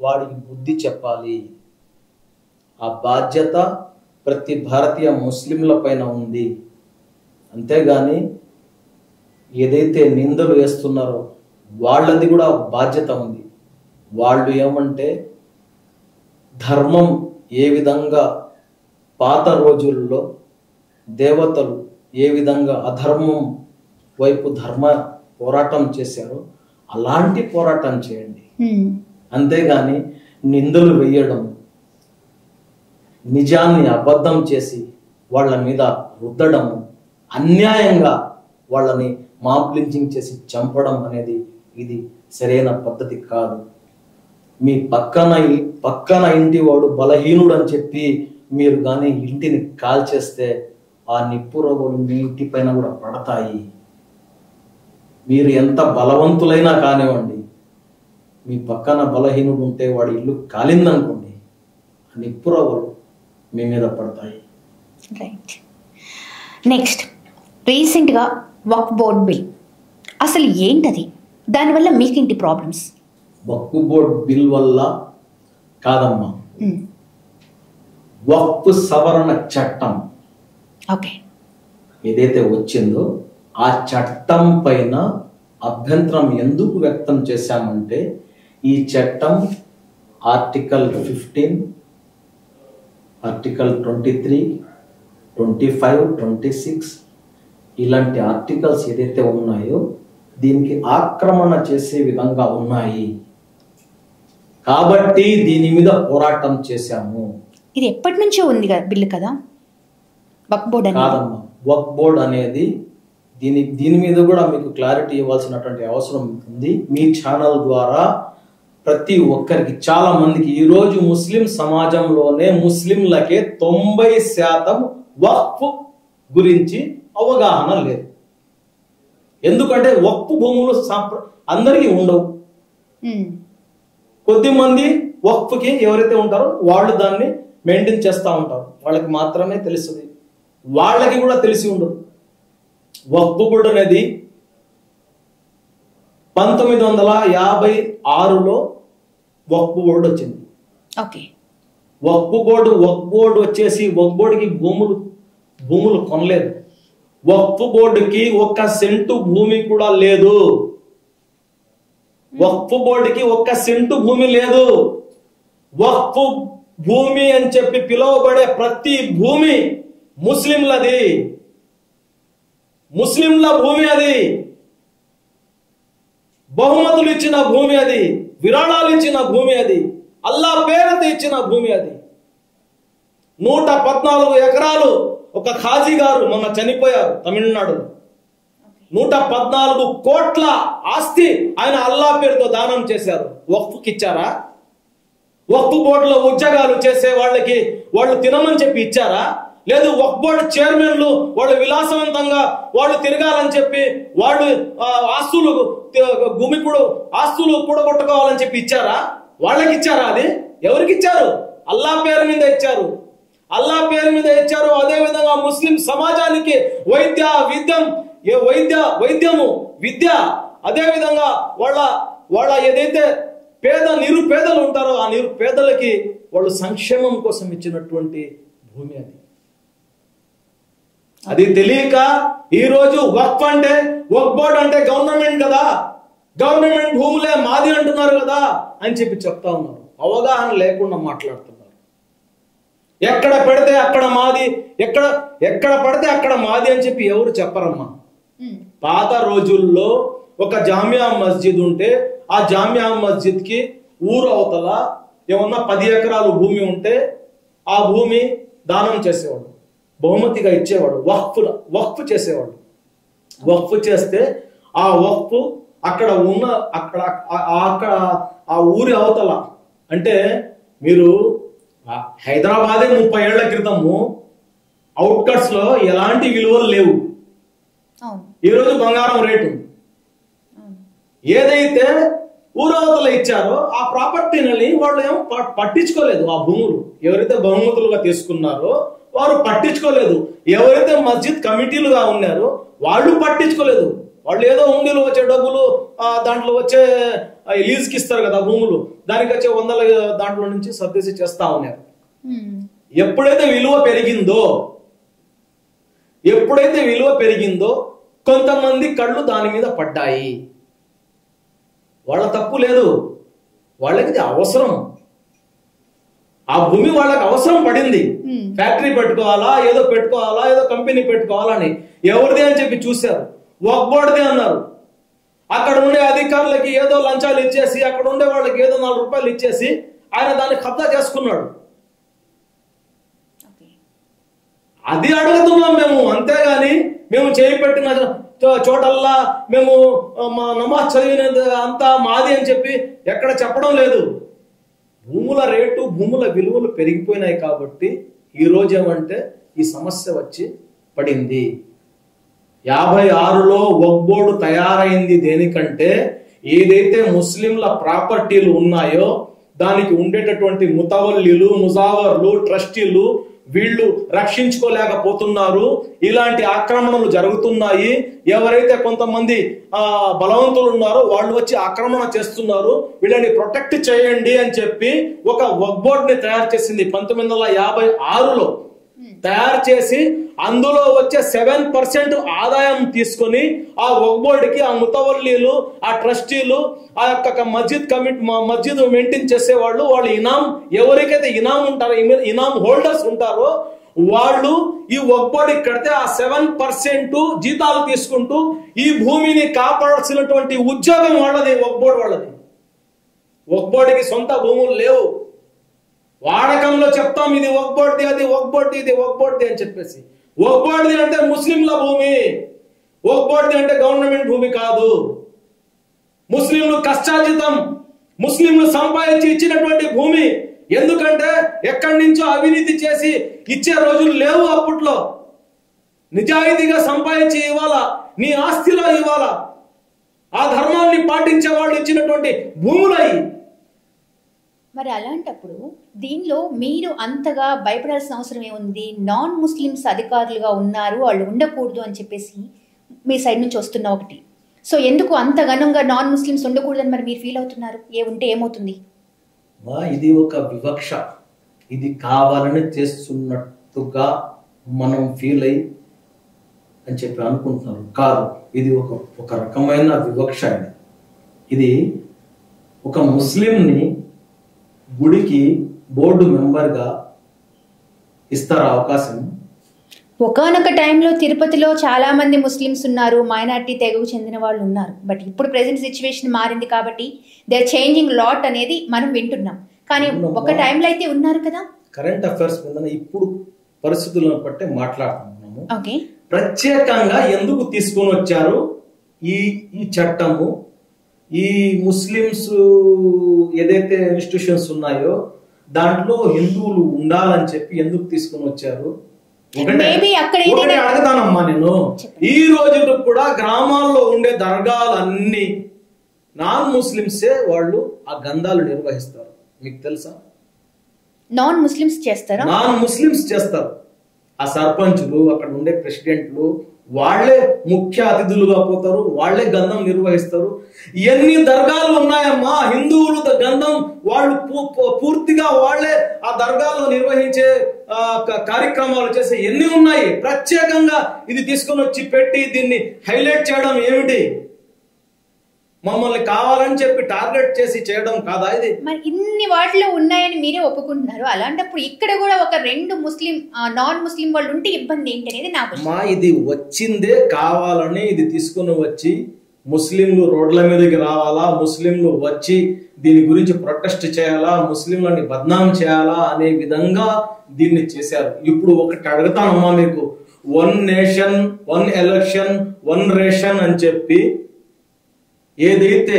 వాడికి బుద్ధి చెప్పాలి. ఆ బాధ్యత ప్రతి భారతీయ ముస్లింల పైన ఉంది. అంతేగాని ఏదైతే నిందలు వేస్తున్నారో వాళ్ళది కూడా బాధ్యత ఉంది. వాళ్ళు ఏమంటే ధర్మం ఏ విధంగా పాత రోజుల్లో దేవతలు ఏ విధంగా అధర్మం వైపు ధర్మ పోరాటం చేశారో అలాంటి పోరాటం చేయండి. అంతేగాని నిందలు వేయడం, నిజాన్ని అబద్ధం చేసి వాళ్ళ మీద రుద్దడం, అన్యాయంగా వాళ్ళని మాబ్ లించింగ్ చేసి చంపడం అనేది ఇది సరైన పద్ధతి కాదు. మీ పక్కన ఇంటి వాడు బలహీనుడు అని చెప్పి మీరు కానీ ఇంటిని కాల్చేస్తే ఆ నిప్పురవ్వలు మీ ఇంటి పైన కూడా పడతాయి. మీరు ఎంత బలవంతులైనా కానివ్వండి, మీ పక్కన బలహీనుడు ఉంటే వాడి ఇల్లు కాలిందనుకోండి, ఆ నిప్పురవ్వలు మీ మీద పడతాయి. రైట్. నెక్స్ట్, రీసెంట్గా వక్ఫ్ బోర్డ్ బిల్ అసలు ఏంటది? దానివల్ల మీకేంటి ప్రాబ్లమ్స్? వక్ఫ్ బోర్డ్ బిల్ వల్ల కాదమ్మా, వక్ఫ్ సవరణ చట్టం ఓకే ఏదైతే వచ్చిందో ఆ చట్టం పైన అభ్యంతరం ఎందుకు వ్యక్తం చేశామంటే, ఈ చట్టం ఆర్టికల్ 15, ఆర్టికల్ 23, 25, 26 ఇలాంటి ఆర్టికల్స్ ఏదైతే ఉన్నాయో దీనికి ఆక్రమణ చేసే విధంగా ఉన్నాయి కాబట్టి దీని మీద పోరాటం చేశాము. ఇది ఎప్పటి నుంచో ఉంది బిల్లు కదా వక్ఫ్ బోర్డ్ అనేది? కాదమ్మా, వక్ఫ్ బోర్డ్ అనేది దీని మీద కూడా మీకు క్లారిటీ ఇవ్వాల్సినటువంటి అవసరం ఉంది. మీ ఛానల్ ద్వారా ప్రతి ఒక్కరికి, చాలా మందికి ఈరోజు ముస్లిం సమాజంలోనే ముస్లింలకే 90% వక్ఫ్ గురించి అవగాహన లేదు. ఎందుకంటే వక్ఫ్ భూములు అందరికీ ఉండవు. కొద్దిమంది వక్ఫ్కి ఎవరైతే ఉంటారో వాళ్ళు దాన్ని మెయింటైన్ చేస్తూ ఉంటారు, వాళ్ళకి మాత్రమే తెలుస్తుంది. వాళ్ళకి కూడా తెలిసి ఉండదు. వక్ఫ్ బోర్డు అనేది 1956లో వక్ఫ్ బోర్డు వచ్చింది. ఓకే. వక్ఫ్ బోర్డు వచ్చేసి వక్ఫ్ బోర్డుకి భూములు కొనలేదు. వక్ఫ్ బోర్డుకి 1 సెంటు భూమి కూడా లేదు. వక్ఫ్ బోర్డుకి 1 సెంటు భూమి లేదు. వక్ఫ్ భూమి అని చెప్పి పిలువబడే ప్రతి భూమి ముస్లింలది. ముస్లింల భూమి అది. బహుమతులు ఇచ్చిన భూమి అది. విరాళాలు ఇచ్చిన భూమి అది. అల్లా పేరుతో ఇచ్చిన భూమి అది. 114 ఎకరాలు ఒక ఖాజీ గారు మొన్న చనిపోయారు తమిళనాడులో. 114 కోట్ల ఆస్తి ఆయన అల్లా పేరుతో దానం చేశారు. వక్ఫ్కి ఇచ్చారా? వక్ఫ్ బోర్డులో ఉద్యోగాలు చేసే వాళ్ళు తినమని చెప్పి ఇచ్చారా? లేదు వక్ఫ్ బోర్డు చైర్మన్లు వాళ్ళు విలాసవంతంగా వాళ్ళు తిరగాలని చెప్పి వాళ్ళు ఆస్తులు కూడగొట్టుకోవాలని చెప్పి ఇచ్చారా? వాళ్ళకి ఇచ్చారా? అది ఎవరికి ఇచ్చారు? అల్లా పేరు మీద ఇచ్చారు. అల్లా పేరు మీద ఇచ్చారు. అదే విధంగా ముస్లిం సమాజానికి విద్య అదే విధంగా వాళ్ళ ఏదైతే నిరుపేదలు ఉంటారో ఆ నిరుపేదలకి వాళ్ళు సంక్షేమం కోసం ఇచ్చినటువంటి భూమి అది. అది తెలియక ఈరోజు వక్ఫ్ బోర్డు అంటే గవర్నమెంట్ కదా, గవర్నమెంట్ భూములే మాది అంటున్నారు కదా అని చెప్పి చెప్తా ఉన్నారు. అవగాహన లేకుండా మాట్లాడుతున్నారు. ఎక్కడ పెడితే అక్కడ మాది, ఎక్కడ పడితే అక్కడ మాది అని చెప్పి ఎవరు చెప్పరమ్మా. పాత రోజుల్లో ఒక జామియా మస్జిద్ ఉంటే ఆ జామియా మస్జిద్ కి ఊరు అవతల ఏమన్నా 10 ఎకరాలు భూమి ఉంటే ఆ భూమి దానం చేసేవాడు, బహుమతిగా ఇచ్చేవాడు, వక్ఫ్ చేసేవాడు. వక్ఫ్ చేస్తే ఆ వక్ఫ్ అక్కడ ఆ ఊరి అవతల, అంటే మీరు హైదరాబాదే 30 ఏళ్ల క్రితము అవుట్కట్స్ లో ఎలాంటి విలువలు లేవు. ఈరోజు బంగారం రేటు ఏదైతే ఊరవతల ఇచ్చారో ఆ ప్రాపర్టీని వాళ్ళు ఏమో పట్టించుకోలేదు. ఆ భూములు ఎవరైతే బహుమతులుగా తీసుకున్నారో వారు పట్టించుకోలేదు. ఎవరైతే మస్జిద్ కమిటీలుగా ఉన్నారో వాళ్ళు పట్టించుకోలేదు. వాళ్ళు ఏదో ఉండిలో వచ్చే డబ్బులు దాంట్లో వచ్చే లీజ్కి ఇస్తారు కదా భూములు, దానికి వచ్చే వందల దాంట్లో నుంచి సర్దేసి చేస్తా ఉన్నారు. ఎప్పుడైతే విలువ పెరిగిందో కొంతమంది కళ్ళు దాని మీద పడ్డాయి. వాళ్ళ తప్పు లేదు, వాళ్ళకి ఇది అవసరం. ఆ భూమి వాళ్ళకి అవసరం పడింది. ఫ్యాక్టరీ పెట్టుకోవాలా, ఏదో కంపెనీ పెట్టుకోవాలా అని ఎవరిది అని చెప్పి చూశారు. వక్ఫ్ బోర్డుదే అన్నారు. అక్కడ ఉండే అధికారులకి ఏదో లంచాలు ఇచ్చేసి, అక్కడ ఉండే వాళ్ళకి ఏదో 4 రూపాయలు ఇచ్చేసి ఆయన దాన్ని కబ్జా చేసుకున్నాడు. అది అడుగుతున్నాం మేము. అంతేగాని మేము చేయి పెట్టిన చోటల్లా మేము మా నమాజ్ చదివినది అంతా మాది అని చెప్పి ఎక్కడ చెప్పడం లేదు. భూముల రేటు, భూముల విలువలు పెరిగిపోయినాయి కాబట్టి ఈరోజు ఏమంటే ఈ సమస్య వచ్చి పడింది. 56లో వక్ఫ్ బోర్డు తయారైంది దేనికంటే, ఏదైతే ముస్లింల ప్రాపర్టీలు ఉన్నాయో దానికి ఉండేటటువంటి ముతవల్లీలు, ముజావర్లు, ట్రస్టీలు వీళ్ళు రక్షించుకోలేకపోతున్నారు. ఇలాంటి ఆక్రమణలు జరుగుతున్నాయి. ఎవరైతే కొంతమంంది బలవంతులు ఉన్నారో వాళ్ళు వచ్చి ఆక్రమణ చేస్తున్నారు, వీళ్ళని ప్రొటెక్ట్ చేయండి అని చెప్పి ఒక వక్ఫ్ బోర్డుని తయారు చేసింది 1956లో. తయారు చేసి అందులో వచ్చే 7% ఆదాయం తీసుకొని ఆ వక్ఫ్ బోర్డుకి, ఆ ముతవల్లీలు, ఆ ట్రస్టీలు, ఆ యొక్క మస్జిద్ మెయింటైన్ చేసే వాళ్ళు ఇనాం, ఎవరికైతే ఇనాం హోల్డర్స్ ఉంటారో వాళ్ళు ఈ వక్ఫ్ బోర్డుకి కడితే ఆ 7% జీతాలు తీసుకుంటూ ఈ భూమిని కాపాడాల్సినటువంటి ఉద్యోగం వాళ్ళది, వక్ఫ్ బోర్డు వాళ్ళది. వక్ఫ్ బోర్డుకి సొంత భూములు లేవు. వాడకంలో చెప్తాం ఇది వక్ఫ్ బోర్డుది, అది వక్ఫ్ బోర్డుది, ఇది వక్ఫ్ బోర్డుది అని చెప్పేసి. వక్ఫ్ బోర్డుది అంటే ముస్లింల భూమి, వక్ఫ్ బోర్డుది అంటే గవర్నమెంట్ భూమి కాదు. ముస్లింలు కష్టార్జితం, ముస్లింలు సంపాదించి ఇచ్చినటువంటి భూమి. ఎందుకంటే ఎక్కడి నుంచో అవినీతి చేసి ఇచ్చే రోజులు లేవు. అప్పట్లో నిజాయితీగా సంపాదించి ఇవ్వాలా, నీ ఆస్తిలో ఇవ్వాలా. ఆ ధర్మాన్ని పాటించే వాళ్ళు ఇచ్చినటువంటి భూములై. మరి అలాంటప్పుడు దీనిలో మీరు అంతగా భయపడాల్సిన అవసరం ఏముంది? నాన్ ముస్లిమ్స్ అధికారులుగా ఉన్నారు, వాళ్ళు ఉండకూడదు అని చెప్పేసి మీ సైడ్ నుంచి వస్తున్న ఒకటి. సో ఎందుకు అంత ఘనంగా నాన్ ముస్లిమ్స్ ఉండకూడదని మరి మీరు ఫీల్ అవుతున్నారు? ఉంటే ఏమవుతుంది? ఇది ఒక వివక్ష. ఇది కావాలని చేస్తున్నట్టుగా మనం ఫీల్ అయ్యి అని చెప్పి అనుకుంటున్నారు. కాదు, ఇది ఒక రకమైన వివక్ష. ఇది ఒక ముస్లింని గుడికి బోర్డు మెంబర్గా ఇస్తారా అవకాశం? ఒకనొక టైంలో తిరుపతిలో చాలా మంది ముస్లిమ్స్ ఉన్నారు, మైనారిటీ తెగకు చెందిన వాళ్ళు ఉన్నారు. బట్ ఇప్పుడు ప్రెసెంట్ సిచ్యువేషన్ మారింది కాబట్టి దే ఆర్ చేంజింగ్ లాట్ అనేది మనం వింటున్నాం. కానీ ఒక టైంలో అయితే ఉన్నారు కదా. కరెంట్ అఫైర్స్ మీద ఇప్పుడు పరిస్థితులను బట్టి మాట్లాడుతున్నాము. ఓకే, ప్రత్యేకంగా ఎందుకు తీసుకొని వచ్చారు ఈ చట్టము? ఈ ముస్లిమ్స్ ఏదైతే ఇన్స్టిట్యూషన్స్ ఉన్నాయో దాంట్లో హిందువులు ఉండాలని చెప్పి ఎందుకు తీసుకొని వచ్చారు? ఒకటి అడగతానమ్మా నేను. ఈ రోజు కూడా గ్రామాల్లో ఉండే దర్గాలన్నీ నాన్ ముస్లిమ్సే వాళ్ళు ఆ గంధాలు నిర్వహిస్తారు. మీకు తెలుసా? నాన్ ముస్లిమ్స్ చేస్తారా? నాన్ ముస్లిమ్స్ చేస్తారు. ఆ సర్పంచులు, అక్కడ ఉండే ప్రెసిడెంట్లు వాళ్లే ముఖ్య అతిథులుగా పోతారు, వాళ్లే గంధం నిర్వహిస్తారు. ఎన్ని దర్గాలు ఉన్నాయమ్మా, హిందువులు గంధం వాళ్ళు పూర్తిగా వాళ్లే ఆ దర్గాలో నిర్వహించే కార్యక్రమాలు చేసే ఎన్ని ఉన్నాయి. ప్రత్యేకంగా ఇది తీసుకొని వచ్చి పెట్టి దీన్ని హైలైట్ చేయడం ఏమిటి? మమ్మల్ని కావాలని చెప్పి టార్గెట్ చేసి చేయడం కాదా ఇది? మరి ఇన్ని వాటిలో ఉన్నాయని మీరే ఒప్పుకుంటున్నారు. అలాంటప్పుడు ఇక్కడ కూడా ఒక 2 ముస్లిం నాన్ ముస్లిం వాళ్ళు ఉంటే ఇబ్బంది ఏంటి అనేది నా ప్రశ్న. ఇది వచ్చిందే కావాలని, ఇది తీసుకుని వచ్చి ముస్లింలు రోడ్ల మీదకి రావాలా, ముస్లింలు వచ్చి దీని గురించి ప్రొటెస్ట్ చేయాలా, ముస్లింలని బద్నాం చేయాలా అనే విధంగా దీన్ని చేశారు. ఇప్పుడు ఒకటి అడుగుతానమ్మా మీకు, 1 నేషన్ 1 ఎలక్షన్ 1 రేషన్ అని చెప్పి ఏదైతే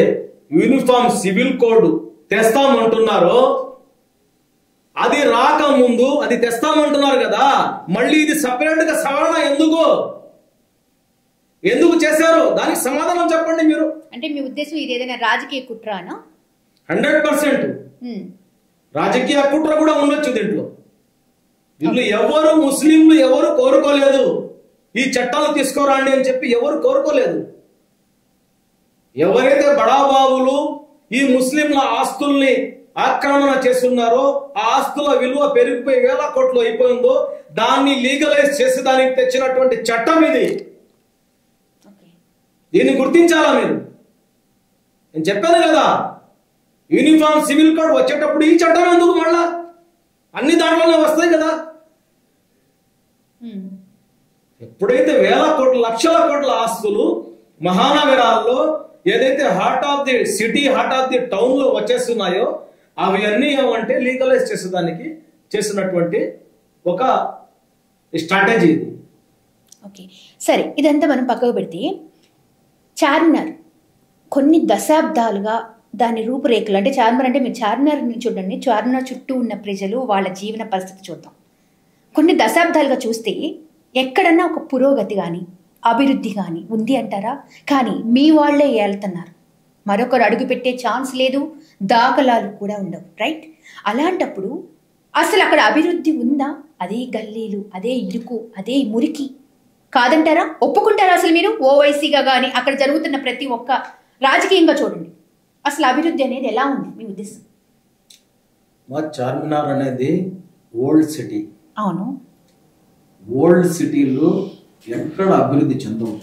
యూనిఫామ్ సివిల్ కోడ్ తెస్తామంటున్నారో అది రాకముందు అది తెస్తామంటున్నారు కదా, మళ్ళీ ఇది సపరేట్ గా సవరణ ఎందుకు? ఎందుకు చేశారు? దానికి సమాధానం చెప్పండి మీరు. అంటే మీ ఉద్దేశం ఇది ఏదైనా రాజకీయ కుట్రానా? 100% రాజకీయ కుట్ర కూడా ఉండొచ్చు దీంట్లో. వీళ్ళు ఎవరు ముస్లింలు ఎవరు కోరుకోలేదు, ఈ చట్టాలు తీసుకురండి అని చెప్పి ఎవరు కోరుకోలేదు. ఎవరైతే బడాబాబులు ఈ ముస్లింల ఆస్తుల్ని ఆక్రమణ చేస్తున్నారో, ఆ ఆస్తుల విలువ పెరిగిపోయి 1000 కోట్లు అయిపోయిందో, దాన్ని లీగలైజ్ చేసి దానికి తెచ్చినటువంటి చట్టం ఇది. దీన్ని గుర్తించాలా మీరు? నేను చెప్పాను కదా, యూనిఫామ్ సివిల్ కోడ్ వచ్చేటప్పుడు ఈ చట్టం ఎందుకు? మళ్ళా అన్ని దాంట్లోనే వస్తాయి కదా. ఎప్పుడైతే 1000 కోట్ల లక్షల కోట్ల ఆస్తులు మహానగరాల్లో ఏదైతే heart of the city, heart of the town లో వచ్చేస్తున్నాయో, అవి అన్ని ఏమంటే లీగలైజ్ చేసేదానికి చేసినటువంటి ఒక స్ట్రాటజీ ఇది. ఓకే, సరే, ఇదంతా మనం పక్కకు పెడితే చార్మినార్ కొన్ని దశాబ్దాలుగా దాని రూపురేఖలు, అంటే చార్మినార్ అంటే మీరు చార్మినార్ని చూడండి, చార్మినార్ చుట్టూ ఉన్న ప్రజలు వాళ్ళ జీవన పరిస్థితి చూద్దాం. కొన్ని దశాబ్దాలుగా చూస్తే ఎక్కడన్నా ఒక పురోగతి కానీ అభివృద్ధి కానీ ఉంది అంటారా? కానీ మీ వాళ్లే ఏళ్తున్నారు, మరొకరు అడుగు పెట్టే ఛాన్స్ లేదు, దాఖలాలు కూడా ఉండవు, రైట్? అలాంటప్పుడు అసలు అక్కడ అభివృద్ధి ఉందా? అదే గల్లీలు, అదే ఇరుకు, అదే మురికి కాదంటారా? ఒప్పుకుంటారా అసలు మీరు? ఓవైసీగా కానీ అక్కడ జరుగుతున్న ప్రతి ఒక్క రాజకీయంగా చూడండి, అసలు అభివృద్ధి అనేది ఎలా ఉంది మీ ఉద్దేశం? మా చార్మినార్ అనేది ఓల్డ్ సిటీ. అవును, ఓల్డ్ సిటీలో ఎక్కడ అభివృద్ధి చెందవు.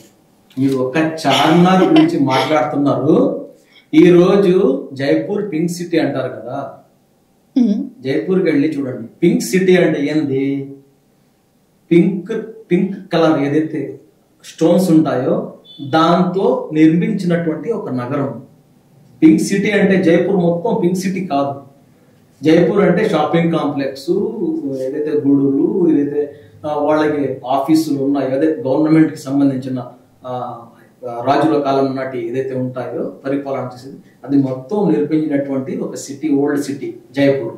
మీరు ఒక చార్మినార్ గురించి మాట్లాడుతున్నారు. ఈ రోజు జైపూర్ పింక్ సిటీ అంటారు కదా, జైపూర్కి వెళ్ళి చూడండి. పింక్ సిటీ అంటే ఏంది? పింక్ కలర్ ఏదైతే స్టోన్స్ ఉంటాయో దాంతో నిర్మించినటువంటి ఒక నగరం పింక్ సిటీ. అంటే జైపూర్ మొత్తం పింక్ సిటీ కాదు. జైపూర్ అంటే షాపింగ్ కాంప్లెక్స్, ఏదైతే గుడులు, ఏదైతే వాళ్ళకి ఆఫీసులు ఉన్నాయో, అదే గవర్నమెంట్ కి సంబంధించిన రాజుల కాలం నాటి ఏదైతే ఉంటాయో పరిపాలన చేసేది, అది మొత్తం నిర్మించినటువంటి ఒక సిటీ, ఓల్డ్ సిటీ జైపూర్.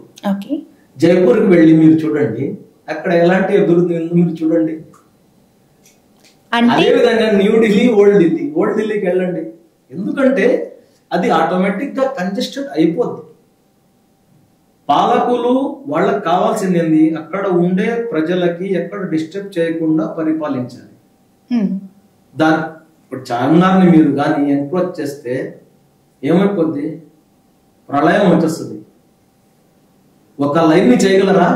జైపూర్కి వెళ్ళి మీరు చూడండి, అక్కడ ఎలాంటి అభివృద్ధి ఉందో మీరు చూడండి. అదే విధంగా న్యూఢిల్లీ, ఓల్డ్ ఢిల్లీకి వెళ్ళండి. ఎందుకంటే అది ఆటోమేటిక్ గా కంజెస్టెడ్ అయిపోద్ది. పాలకులు వాళ్ళకి కావాల్సింది ఏంది? అక్కడ ఉండే ప్రజలకి ఎక్కడ డిస్టర్బ్ చేయకుండా పరిపాలించాలి. దాని ఇప్పుడు చార్మినార్ని మీరు కానీ ఎంక్రోచ్ చేస్తే ఏమైపోద్ది? ప్రళయం వచ్చేస్తుంది. ఒక లైన్ ని చేయగలరా?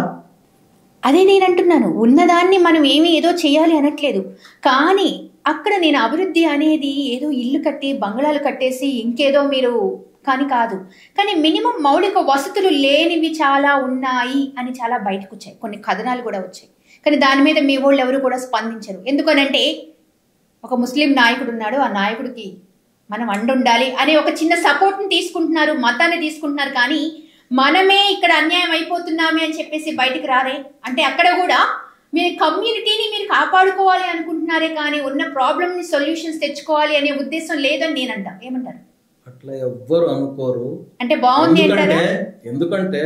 అదే నేను అంటున్నాను, ఉన్నదాన్ని మనం ఏదో చేయాలి అనట్లేదు, కానీ అక్కడ నేను అభివృద్ధి అనేది ఏదో ఇల్లు కట్టి బంగ్లాలు కట్టేసి ఇంకేదో మీరు కానీ కాదు. కానీ మినిమం మౌలిక వసతులు లేనివి చాలా ఉన్నాయి అని చాలా బయటకు వచ్చాయి, కొన్ని కథనాలు కూడా వచ్చాయి. కానీ దాని మీద మీ వాళ్ళు ఎవరు కూడా స్పందించరు. ఎందుకనంటే ఒక ముస్లిం నాయకుడు ఉన్నాడు, ఆ నాయకుడికి మనం అండుండాలి అనే ఒక చిన్న సపోర్ట్ని తీసుకుంటున్నారు, మతాన్ని తీసుకుంటున్నారు. కానీ మనమే ఇక్కడ అన్యాయం అయిపోతున్నామే అని చెప్పేసి బయటికి రారే. అంటే అక్కడ కూడా మీ కమ్యూనిటీని మీరు కాపాడుకోవాలి అనుకుంటున్నారే, కానీ ఉన్న ప్రాబ్లమ్ని సొల్యూషన్స్ తెచ్చుకోవాలి అనే ఉద్దేశం లేదని నేను అంటా. ఏమంటారు? అట్లా ఎవ్వరు అనుకోరు. అంటే బాగుంది. ఎందుకంటే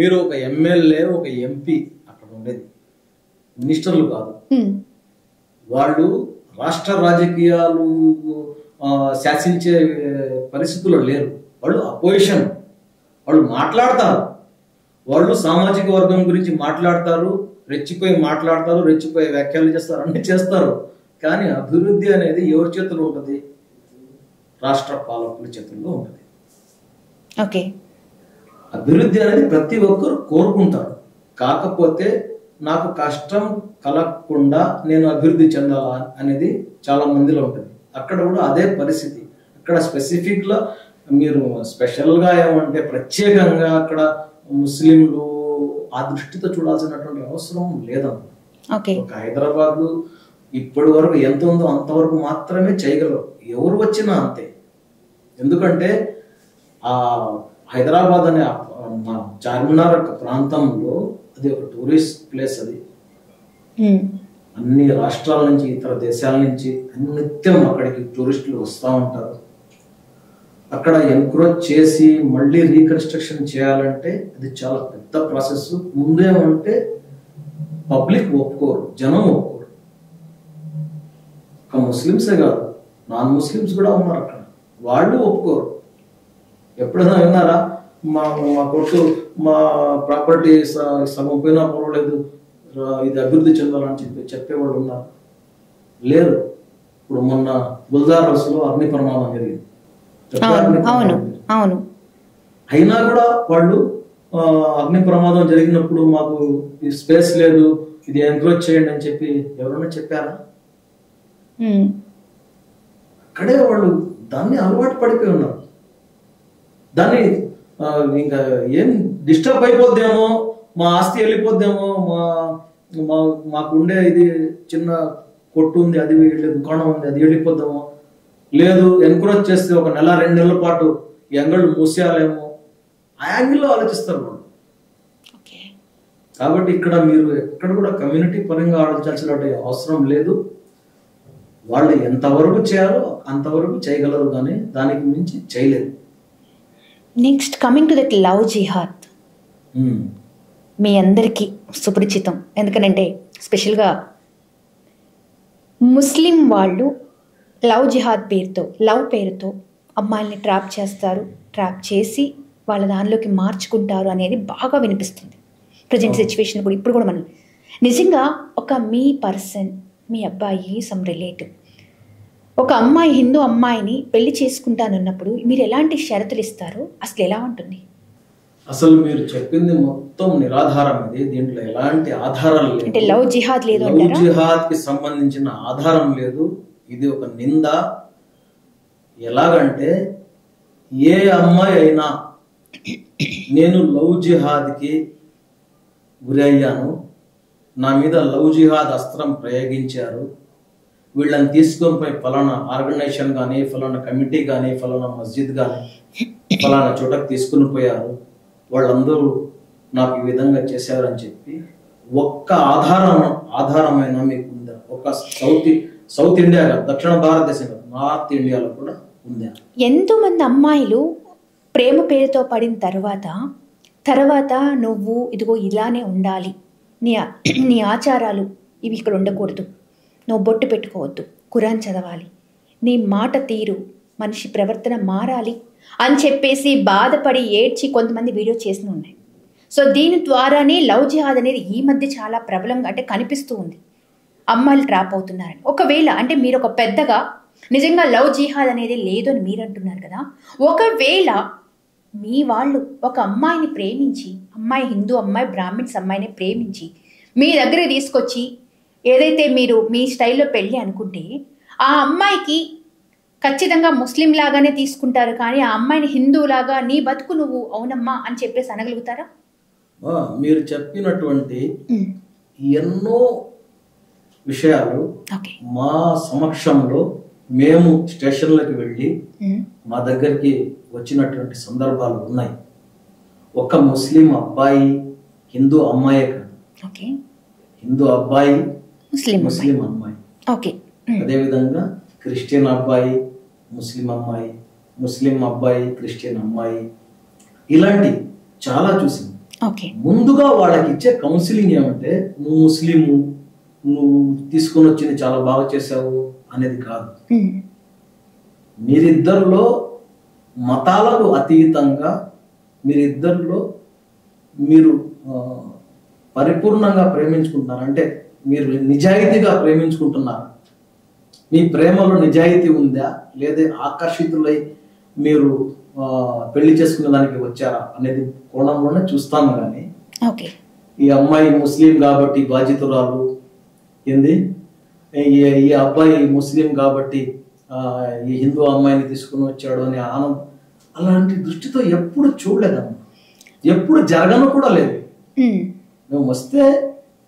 మీరు ఒక ఎమ్మెల్యే, ఒక ఎంపీ అక్కడ ఉండేది, మినిస్టర్లు కాదు. వాళ్ళు రాష్ట్ర రాజకీయాలు శాసించే పరిస్థితుల్లో లేరు. వాళ్ళు అపోజిషన్, వాళ్ళు మాట్లాడతారు, వాళ్ళు సామాజిక వర్గం గురించి మాట్లాడతారు, రెచ్చిపోయి మాట్లాడతారు, రెచ్చిపోయి వ్యాఖ్యలు చేస్తారు, అన్ని చేస్తారు. కానీ అభివృద్ధి అనేది ఎవరి చేతుల్లో ఉంటుంది? రాష్ట్ర పాలకుల చేతుల్లో ఉంటుంది. ఓకే, అభివృద్ధి అనేది ప్రతి ఒక్కరు కోరుకుంటారు. కాకపోతే నాకు కష్టం కలగకుండా నేను అభివృద్ధి చెందాలా అనేది చాలా మందిలో ఉంటుంది. అక్కడ కూడా అదే పరిస్థితి. అక్కడ స్పెసిఫిక్ గా మీరు స్పెషల్ గా ఏమంటే ప్రత్యేకంగా అక్కడ ముస్లింలు ఆ దృష్టితో చూడాల్సినటువంటి అవసరం లేదమ్మా. ఒక హైదరాబాద్ ఇప్పటి వరకు ఎంత ఉందో అంతవరకు మాత్రమే చేయగలరు, ఎవరు వచ్చినా అంతే. ఎందుకంటే ఆ హైదరాబాద్ అనే చార్మినార్ ప్రాంతంలో అది ఒక టూరిస్ట్ ప్లేస్. అది అన్ని రాష్ట్రాల నుంచి, ఇతర దేశాల నుంచి నిత్యం అక్కడికి టూరిస్టులు వస్తూ ఉంటారు. అక్కడ ఎంక్రోచ్ చేసి మళ్ళీ రీకన్స్ట్రక్షన్ చేయాలంటే అది చాలా పెద్ద ప్రాసెస్. ముందేమంటే పబ్లిక్ ఒప్పుకోరు, జనం ఒప్పుకోరు. ఒక ముస్లిమ్సే కాదు, నాన్ ముస్లిమ్స్ కూడా ఉన్నారు అక్కడ, వాళ్ళు ఒప్పుకోరు. ఎప్పుడైనా విన్నారా మా మా కొట్టు మా ప్రాపర్టీ సగం పోయినా పర్వాలేదు, ఇది అభివృద్ధి చెందాలని చెప్పేవాళ్ళు ఉన్నారు? లేరు. ఇప్పుడు మొన్న గుల్జార్స్లో అగ్ని ప్రమాదం జరిగింది. అవును. అయినా కూడా వాళ్ళు అగ్ని ప్రమాదం జరిగినప్పుడు మాకు ఈ స్పేస్ లేదు, ఇది ఎంకరేజ్ చేయండి అని చెప్పి ఎవరైనా చెప్పారా? అక్కడే వాళ్ళు దాన్ని అలవాటు పడిపోయి ఉన్నారు. దాన్ని ఇంకా ఏం డిస్టర్బ్ అయిపోద్దేమో, మా ఆస్తి వెళ్ళిపోద్దేమో, మాకు ఉండే ఇది చిన్న కొట్టు ఉంది, అది వెళ్ళే దుకాణం ఉంది, అది వెళ్ళిపోద్దామో, లేదు ఎంకరేజ్ చేస్తే ఒక నెల 2 నెలల పాటు ఈ అంగళ్ళు మూసేయాలేమో, ఆ యాంగిల్లో ఆలోచిస్తారు వాళ్ళు. కాబట్టి ఇక్కడ మీరు ఎక్కడ కూడా కమ్యూనిటీ పరంగా ఆలోచించాల్సిన అవసరం లేదు. వాళ్ళు ఎంతవరకు చేయాలో అంతవరకు చేయగలరు, కానీ దానికి మించి చేయలేదు. Next coming to that love jihad, మీ అందరికీ సుపరిచితం. ఎందుకనంటే స్పెషల్గా ముస్లిం వాళ్ళు లవ్ జిహాద్ పేరుతో, లవ్ పేరుతో అమ్మాయిల్ని ట్రాప్ చేస్తారు, ట్రాప్ చేసి వాళ్ళ దానిలోకి మార్చుకుంటారు అనేది బాగా వినిపిస్తుంది ప్రజెంట్ సిచ్యువేషన్ కూడా. ఇప్పుడు కూడా మనం నిజంగా ఒక మీ పర్సన్, మీ అబ్బాయి, సమ్ రిలేటివ్ ఒక అమ్మాయి, హిందూ అమ్మాయిని పెళ్లి చేసుకుంటానన్నప్పుడు మీరు ఎలాంటి షరతులు ఇస్తారు? అసలు ఎలా ఉంటుంది? అసలు మీరు చెప్పింది మొత్తం నిరాధారం. ఇది దీంట్లో ఎలాంటి ఆధారాలు లేదు. అంటే లవ్ జిహాద్ లేదు, లవ్ జిహాద్ కి సంబంధించిన ఆధారం లేదు. ఇది ఒక నింద. ఎలాగంటే ఏ అమ్మాయి అయినా నేను లవ్ జిహాద్కి గురి అయ్యాను, నా మీద లవ్ జిహాద్ అస్త్రం ప్రయోగించారు, వీళ్ళని తీసుకొని పోయి ఫలానా ఆర్గనైజేషన్ కానీ, ఫలానా కమిటీ కానీ, ఫలానా మస్జిద్ కానీ, ఫలానా చోటకి తీసుకుని పోయారు, వాళ్ళందరూ నాకు ఈ విధంగా చేశారని చెప్పి ఒక్క ఆధారమైన మీకు ఉందా? ఒక సౌత్ ఇండియా, దక్షిణ భారతదేశం, నార్త్ ఇండియాలో కూడా ఉందా? ఎంతో మంది అమ్మాయిలు ప్రేమ పేరుతో పడిన తర్వాత నువ్వు ఇదిగో ఇలానే ఉండాలి, నీ ఆచారాలు ఇవి ఇక్కడ ఉండకూడదు, నువ్వు బొట్టు పెట్టుకోవద్దు, ఖురాన్ చదవాలి, నీ మాట తీరు, మనిషి ప్రవర్తన మారాలి అని చెప్పేసి బాధపడి ఏడ్చి కొంతమంది వీడియో చేసి ఉన్నాయి. సో దీని ద్వారానే లవ్ జిహాద్ అనేది ఈ మధ్య చాలా ప్రబలంగా అంటే కనిపిస్తూ ఉంది. అమ్మాయిలు ట్రాప్ అవుతున్నారని. ఒకవేళ అంటే మీరు ఒక పెద్దగా నిజంగా లవ్ జిహాద్ అనేది లేదు అని మీరు అంటున్నారు కదా, ఒకవేళ మీ వాళ్ళు ఒక అమ్మాయిని ప్రేమించి, అమ్మాయి హిందూ అమ్మాయి, బ్రాహ్మిన్స్ అమ్మాయిని ప్రేమించి మీ దగ్గర తీసుకొచ్చి ఏదైతే మీరు మీ స్టైల్లో పెళ్ళి అనుకుంటే, ఆ అమ్మాయికి ఖచ్చితంగా ముస్లిం లాగానే తీసుకుంటారు, కానీ ఆ అమ్మాయిని హిందువులాగా నీ బతుకు నువ్వు అవునమ్మా అని చెప్పేసి అనగలుగుతారా? మీరు చెప్పినటువంటి ఎన్నో విషయాలు మా సమక్షంలో మేము స్టేషన్లకు వెళ్ళి మా దగ్గరికి వచ్చినటువంటి సందర్భాలు ఉన్నాయి. ఒక ముస్లిం అబ్బాయి హిందూ అమ్మాయే కాదు, హిందూ అబ్బాయి ముస్లిం అమ్మాయి, అదేవిధంగా క్రిస్టియన్ అబ్బాయి ముస్లిం అమ్మాయి, ముస్లిం అబ్బాయి క్రిస్టియన్ అమ్మాయి, ఇలాంటి చాలా చూసింది. ముందుగా వాళ్ళకి ఇచ్చే కౌన్సిలింగ్ ఏమంటే, నువ్వు ముస్లిము, నువ్వు తీసుకొని వచ్చింది చాలా బాగా చేసావు అనేది కాదు. మీరిద్దరిలో మతాలకు అతీతంగా మీరు పరిపూర్ణంగా ప్రేమించుకుంటున్నారు అంటే, మీరు నిజాయితీగా ప్రేమించుకుంటున్నారు, మీ ప్రేమలో నిజాయితీ ఉందా, లేదా ఆకర్షితులై మీరు పెళ్లి చేసుకునే దానికి వచ్చారా అనేది కోణంలోనే చూస్తాము. కానీ ఈ అమ్మాయి ముస్లిం కాబట్టి బాధ్యతురాలు ఏంది, ఈ అబ్బాయి ముస్లిం కాబట్టి ఈ హిందూ అమ్మాయిని తీసుకుని వచ్చాడు అని అలాంటి దృష్టితో ఎప్పుడు చూడలేదమ్మా, ఎప్పుడు జరగను కూడా లేదు. మేము వస్తే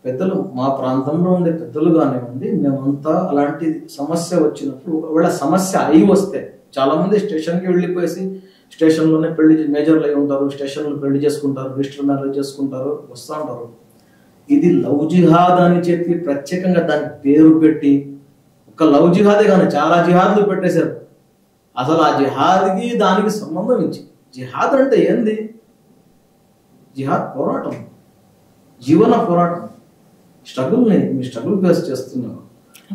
పెద్దలు, మా ప్రాంతంలో ఉండే పెద్దలు కానివ్వండి, మేమంతా అలాంటి సమస్య వచ్చినప్పుడు, ఒకవేళ సమస్య అయి వస్తే చాలా మంది స్టేషన్కి వెళ్ళిపోయేసి స్టేషన్లోనే పెళ్లి, మేజర్లు అయి ఉంటారు, స్టేషన్లో పెళ్లి చేసుకుంటారు, రిజిస్టర్ మ్యారేజ్ చేసుకుంటారు, వస్తూ ఉంటారు. ఇది లవ్ జిహాద్ అని చెప్పి ప్రత్యేకంగా దానికి పేరు పెట్టి, ఒక లవ్ జిహాదే కానీ చాలా జిహాద్లు పెట్టేశారు. అసలు ఆ జిహాద్కి దానికి సంబంధం ఇచ్చి, జిహాద్ అంటే ఏంది? జిహాద్ పోరాటం, జీవన పోరాటం, స్ట్రగుల్ని మీ స్ట్రగుల్ ఫేస్ చేస్తున్నారు.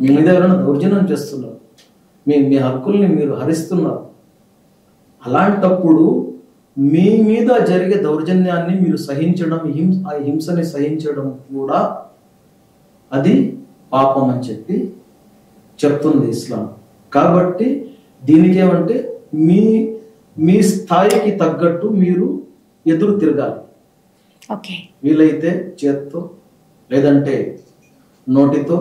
మీ మీద ఎవరైనా దౌర్జన్యం చేస్తున్నారు, మీ హక్కుల్ని మీరు హరిస్తున్నారు. అలాంటప్పుడు మీ మీద జరిగే దౌర్జన్యాన్ని మీరు సహించడం, ఆ హింసని సహించడం కూడా అది పాపం అని చెప్పి చెప్తుంది ఇస్లాం. కాబట్టి దీనికి ఏమంటే మీ స్థాయికి తగ్గట్టు మీరు ఎదురు తిరగాలి. వీలైతే చేత్తో లేదంటే నోటితో,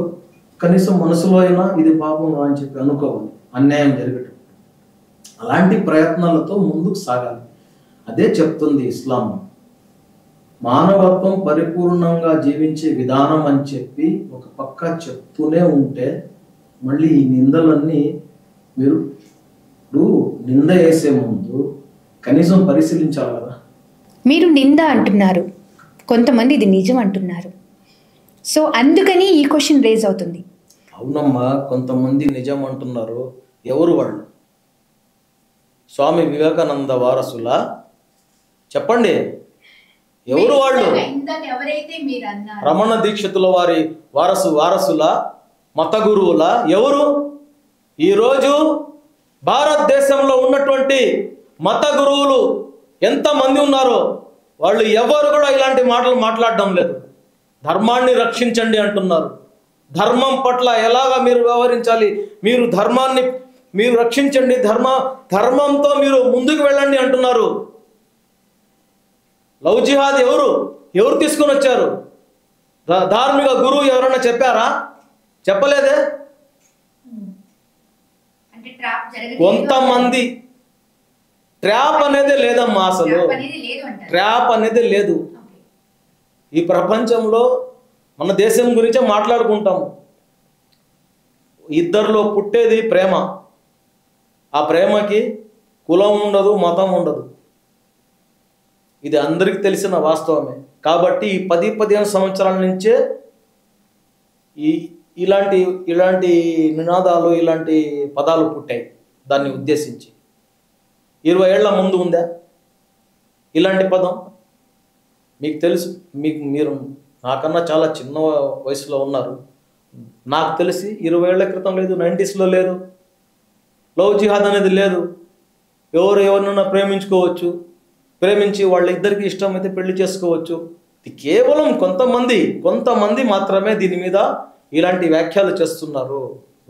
కనీసం మనసులో అయినా ఇది పాపం అని చెప్పి అనుకోవాలి. అన్యాయం జరగటం అలాంటి ప్రయత్నాలతో ముందుకు సాగాలి. అదే చెప్తుంది ఇస్లాం. మానవత్వం పరిపూర్ణంగా జీవించే విధానం అని చెప్పి ఒక పక్క చెప్తూనే ఉంటే, మళ్ళీ ఈ నిందలన్నీ మీరు నింద వేసే ముందు కనీసం పరిశీలించాలి కదా. మీరు నింద అంటున్నారు, కొంతమంది ఇది నిజం అంటున్నారు. సో అందుకని ఈ క్వశ్చన్ రేజ్ అవుతుంది. అవునమ్మా, కొంతమంది నిజం అంటున్నారు. ఎవరు వాళ్ళు? స్వామి వివేకానంద వారసులా? చెప్పండి, ఎవరు వాళ్ళు? రమణ దీక్షితుల వారి వారసుల మత గురువుల? ఎవరు? ఈరోజు భారతదేశంలో ఉన్నటువంటి మత గురువులు ఎంతమంది ఉన్నారో వాళ్ళు ఎవరు కూడా ఇలాంటి మాటలు మాట్లాడడం లేదు. ధర్మాన్ని రక్షించండి అంటున్నారు. ధర్మం పట్ల ఎలాగా మీరు వ్యవహరించాలి, మీరు ధర్మాన్ని మీరు రక్షించండి, ధర్మంతో మీరు ముందుకు వెళ్ళండి అంటున్నారు. లవ్ జిహాద్ ఎవరు తీసుకొని వచ్చారు? ధార్మిక గురువు ఎవరన్నా చెప్పారా? చెప్పలేదే. కొంతమంది ట్రాప్ అనేది లేదమ్మా, అసలు ట్రాప్ అనేది లేదు. ఈ ప్రపంచంలో మన దేశం గురించే మాట్లాడుకుంటాము. ఇద్దరిలో పుట్టేది ప్రేమ. ఆ ప్రేమకి కులం ఉండదు, మతం ఉండదు. ఇది అందరికీ తెలిసిన వాస్తవమే. కాబట్టి ఈ 10-15 సంవత్సరాల నుంచే ఇలాంటి నినాదాలు, ఇలాంటి పదాలు పుట్టాయి. దాన్ని ఉద్దేశించి 20 ఏళ్ల ముందు ఉందా ఇలాంటి పదం? మీకు తెలుసు, మీరు నాకన్నా చాలా చిన్న వయసులో ఉన్నారు. నాకు తెలిసి 20 ఏళ్ల క్రితం లేదు, 90sలో లేదు. లవ్ జిహాద్ అనేది లేదు. ఎవరినైనా ప్రేమించుకోవచ్చు, ప్రేమించి వాళ్ళిద్దరికి ఇష్టమైతే పెళ్లి చేసుకోవచ్చు. ఇది కేవలం కొంతమంది మాత్రమే దీని మీద ఇలాంటి వ్యాఖ్యలు చేస్తున్నారు.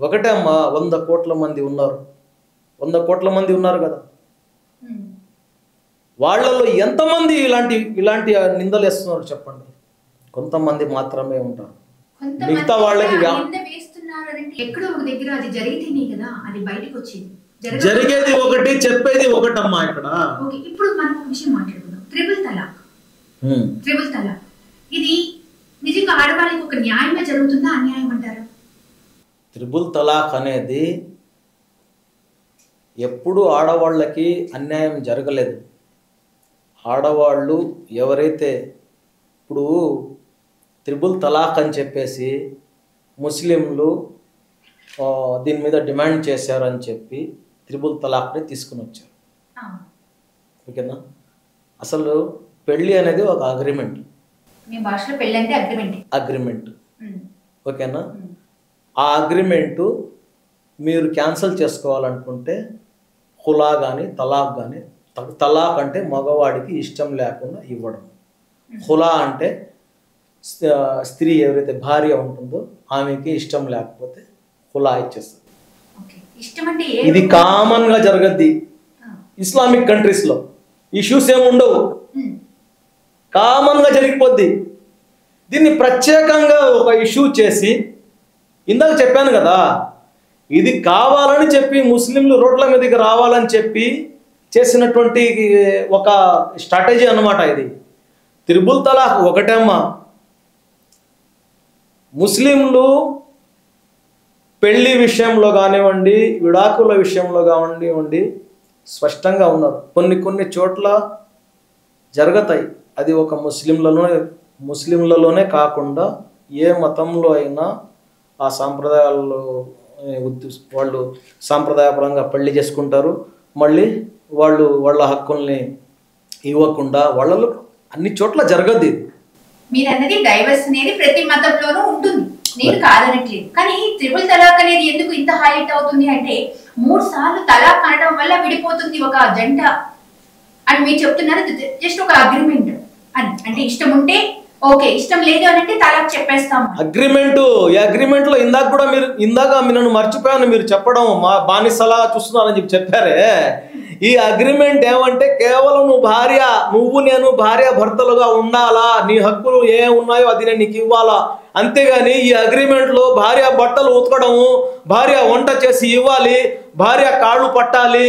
ఒకటే అమ్మా, 100 కోట్ల మంది ఉన్నారు. 100 కోట్ల మంది ఉన్నారు కదా. వాళ్ళలో ఎంతమంది ఇలాంటి నిందలు వేస్తున్నారు చెప్పండి? కొంతమంది మాత్రమే ఉంటారు. మిగతా వాళ్ళకి జరిగేది ఒకటి, చెప్పేది ఒకటమ్మా. ఇక్కడ ఇప్పుడు మనం ఒక విషయం మాట్లాడుకుందాం. త్రిబుల్ తలాక్ ఇది నిజంగా ఆడవాళ్ళకి ఒక న్యాయమే జరుగుతుందా, అన్యాయం అంటారా? త్రిబుల్ తలాక్ అనేది ఎప్పుడు ఆడవాళ్ళకి అన్యాయం జరగలేదు. ఆడవాళ్ళు ఎవరైతే ఇప్పుడు త్రిబుల్ తలాక్ అని చెప్పేసి ముస్లింలు దీని మీద డిమాండ్ చేశారని చెప్పి త్రిబుల్ తలాక్ని తీసుకుని వచ్చారు. ఓకేనా? అసలు పెళ్ళి అనేది ఒక అగ్రిమెంట్. అగ్రిమెంట్ ఓకేనా? ఆ అగ్రిమెంటు మీరు క్యాన్సిల్ చేసుకోవాలనుకుంటే ఖులా కానీ తలాక్ కానీ, తలాక్ అంటే మగవాడికి ఇష్టం లేకుండా ఇవ్వడం, ఖులా అంటే స్త్రీ ఎవరైతే భార్య ఉంటుందో ఆమెకి ఇష్టం లేకపోతే ఖులా ఇచ్చేస్తుంది. ఇది కామన్గా జరగద్ది ఇస్లామిక్ కంట్రీస్లో. ఇష్యూస్ ఏమి ఉండవు, కామన్గా జరిగిపోద్ది. దీన్ని ప్రత్యేకంగా ఒక ఇష్యూ చేసి, ఇందాక చెప్పాను కదా, ఇది కావాలని చెప్పి ముస్లింలు రోడ్ల మీదకి రావాలని చెప్పి చేసినటువంటి ఒక స్ట్రాటజీ అన్నమాట ఇది. త్రిబుల్ తలాక్ ఒకటేమ్మా. ముస్లింలు పెళ్లి విషయంలో కానివ్వండి, విడాకుల విషయంలో కానివ్వండి స్పష్టంగా ఉన్నారు. కొన్ని చోట్ల జరుగుతాయి. అది ఒక ముస్లింలలోనే కాకుండా ఏ మతంలో అయినా ఆ సాంప్రదాయాల్లో వాళ్ళు సాంప్రదాయపరంగా పెళ్లి చేసుకుంటారు. మళ్ళీ వాళ్ళ హక్కుల్ని ఇవ్వకుండా వాళ్ళలో అన్ని చోట్ల జరగదు. ఇది మీరు అన్నది డైవర్స్ అనేది ప్రతి మతంలోనూ ఉంటుంది. నేను కాదనట్లేదు, కానీ త్రిపుల్ తలాక్ అనేది ఎందుకు ఇంత హైలైట్ అవుతుంది అంటే 3 సార్లు తలాక్ అనడం వల్ల విడిపోతుంది ఒక జంట అని మీరు చెప్తున్నారు. జస్ట్ ఒక అగ్రిమెంట్ అని, అంటే ఇష్టం ఉంటే ఓకే, ఇష్టం లేదు అని అంటే తలాక్ చెప్పేస్తాము. ఈ అగ్రిమెంట్ లో ఇందాక నన్ను మర్చిపోయాను, మీరు చెప్పడం మా బానిసలా చూస్తున్నానని చెప్పారే. ఈ అగ్రిమెంట్ ఏమంటే కేవలం నువ్వు నేను భార్య భర్తలుగా ఉండాలా, నీ హక్కులు ఏ ఉన్నాయో అది నేను నీకు ఇవ్వాలా, అంతేగాని ఈ అగ్రిమెంట్ లో భార్య బట్టలు ఉతకడము, భార్య వంట చేసి ఇవ్వాలి, భార్య కాళ్ళు పట్టాలి,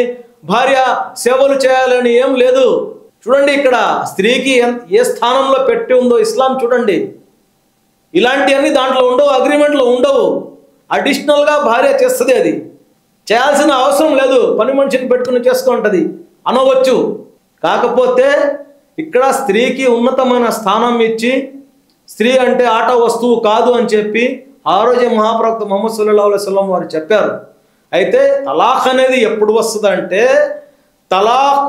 భార్య సేవలు చేయాలని ఏం లేదు. చూడండి ఇక్కడ స్త్రీకి ఏ స్థానంలో పెట్టి ఉందో ఇస్లాం చూడండి. ఇలాంటివన్నీ దాంట్లో ఉండవు, అగ్రిమెంట్లో ఉండవు. అడిషనల్గా భార్య చేస్తుంది, అది చేయాల్సిన అవసరం లేదు, పని మనిషిని పెట్టుకుని చేసుకుంటుంది అనవచ్చు. కాకపోతే ఇక్కడ స్త్రీకి ఉన్నతమైన స్థానం ఇచ్చి స్త్రీ అంటే ఆట వస్తువు కాదు అని చెప్పి ఆ రోజే మహాప్రవక్త ముహమ్మద్ సల్లల్లాహు అలైహి వసల్లం వారు చెప్పారు. అయితే తలాఖ్ అనేది ఎప్పుడు వస్తుంది అంటే, తలాఖ్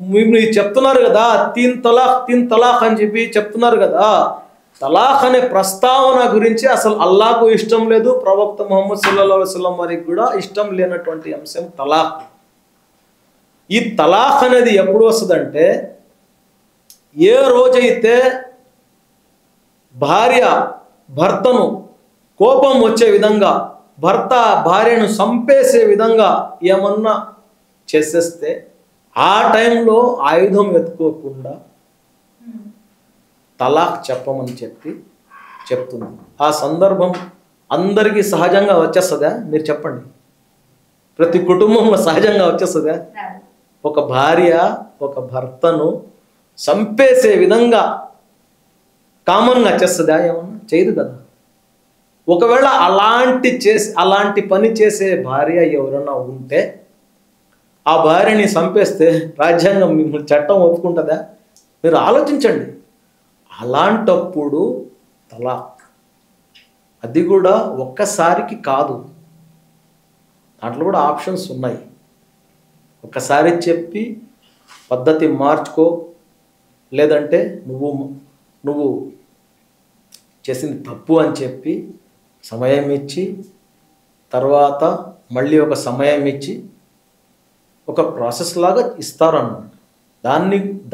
మీరు చెప్తున్నారు కదా, తీన్ తలాఖ్ అని చెప్పి చెప్తున్నారు కదా, తలాఖ్ అనే ప్రస్తావన గురించి అసలు అల్లాహకు ఇష్టం లేదు, ప్రవక్త ముహమ్మద్ సల్లల్లాహు అలైహి వసల్లం వారికి కూడా ఇష్టం లేనటువంటి అంశం తలాఖ్. ఈ తలాఖ్ అనేది ఎప్పుడు వస్తుందంటే, ఏ రోజైతే భార్య భర్తను కోపం వచ్చే విధంగా, భర్త భార్యను చంపేసే విధంగా ఏమన్నా చేసేస్తే ఆ టైంలో ఆయుధం ఎత్తుకోకుండా తలాక్ చెప్పమని చెప్తుంది. ఆ సందర్భం అందరికీ సహజంగా వచ్చేస్తుందా? మీరు చెప్పండి. ప్రతి కుటుంబంలో సహజంగా వచ్చేస్తుందా? ఒక భార్య ఒక భర్తను చంపేసే విధంగా కామన్గా వచ్చేస్తుందా? ఏమన్నా చేయదు కదా. ఒకవేళ అలాంటి పని చేసే భార్య ఎవరన్నా ఉంటే ఆ భార్యని చంపేస్తే రాజ్యాంగం మిమ్మల్ని చట్టం ఒప్పుకుంటుందా? మీరు ఆలోచించండి. అలాంటప్పుడు తలాక్, అది కూడా ఒక్కసారికి కాదు, దాంట్లో కూడా ఆప్షన్స్ ఉన్నాయి. ఒక్కసారి చెప్పి పద్ధతి మార్చుకో, లేదంటే నువ్వు చేసింది తప్పు అని చెప్పి సమయం ఇచ్చి, తర్వాత మళ్ళీ ఒక సమయం ఇచ్చి ఒక ప్రాసెస్ లాగా ఇస్తారన్నమాట.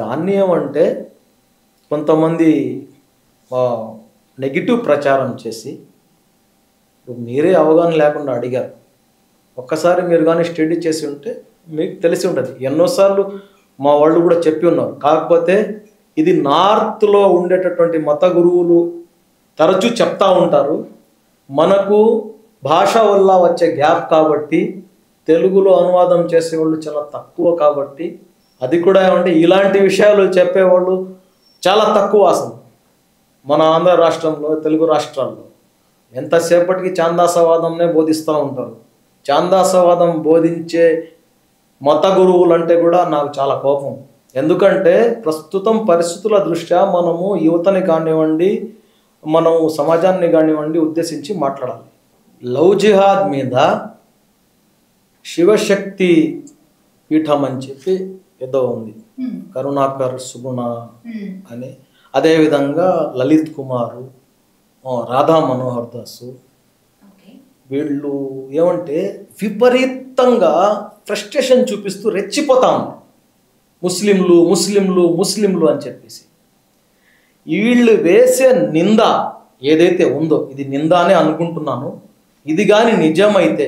దాన్ని ఏమంటే కొంతమంది నెగిటివ్ ప్రచారం చేసి, మీరే అవగాహన లేకుండా అడిగారు. ఒక్కసారి మీరు కానీ స్టడీ చేసి ఉంటే మీకు తెలిసి ఉంటుంది. ఎన్నోసార్లు మా వాళ్ళు కూడా చెప్పి ఉన్నారు. కాకపోతే ఇది నార్త్లో ఉండేటటువంటి మత గురువులు తరచూ చెప్తా ఉంటారు. మనకు భాష వల్ల వచ్చే గ్యాప్ కాబట్టి, తెలుగులో అనువాదం చేసేవాళ్ళు చాలా తక్కువ కాబట్టి, అది కూడా ఏమంటే ఇలాంటి విషయాలు చెప్పేవాళ్ళు చాలా తక్కువ. అసలు మన ఆంధ్ర రాష్ట్రంలో, తెలుగు రాష్ట్రాల్లో ఎంతసేపటికి ఛాందాసవాదంనే బోధిస్తూ ఉంటారు. ఛాందాసవాదం బోధించే మత గురువులు అంటే కూడా నాకు చాలా కోపం. ఎందుకంటే ప్రస్తుతం పరిస్థితుల దృష్ట్యా మనము యువతని కానివ్వండి, మనం సమాజాన్ని కానివ్వండి ఉద్దేశించి మాట్లాడాలి. లవ్ జిహాద్ మీద శివశక్తి పీఠం అని చెప్పి ఏదో ఉంది, కరుణాకర్ సుగుణ అని, అదేవిధంగా లలిత్ కుమారు, రాధా మనోహర్ దాసు, వీళ్ళు ఏమంటే విపరీతంగా ఫ్రస్ట్రేషన్ చూపిస్తూ రెచ్చిపోతాము. ముస్లింలు అని చెప్పేసి వీళ్ళు వేసే నింద ఏదైతే ఉందో, ఇది నింద అనే అనుకుంటున్నాను. ఇది కానీ నిజమైతే,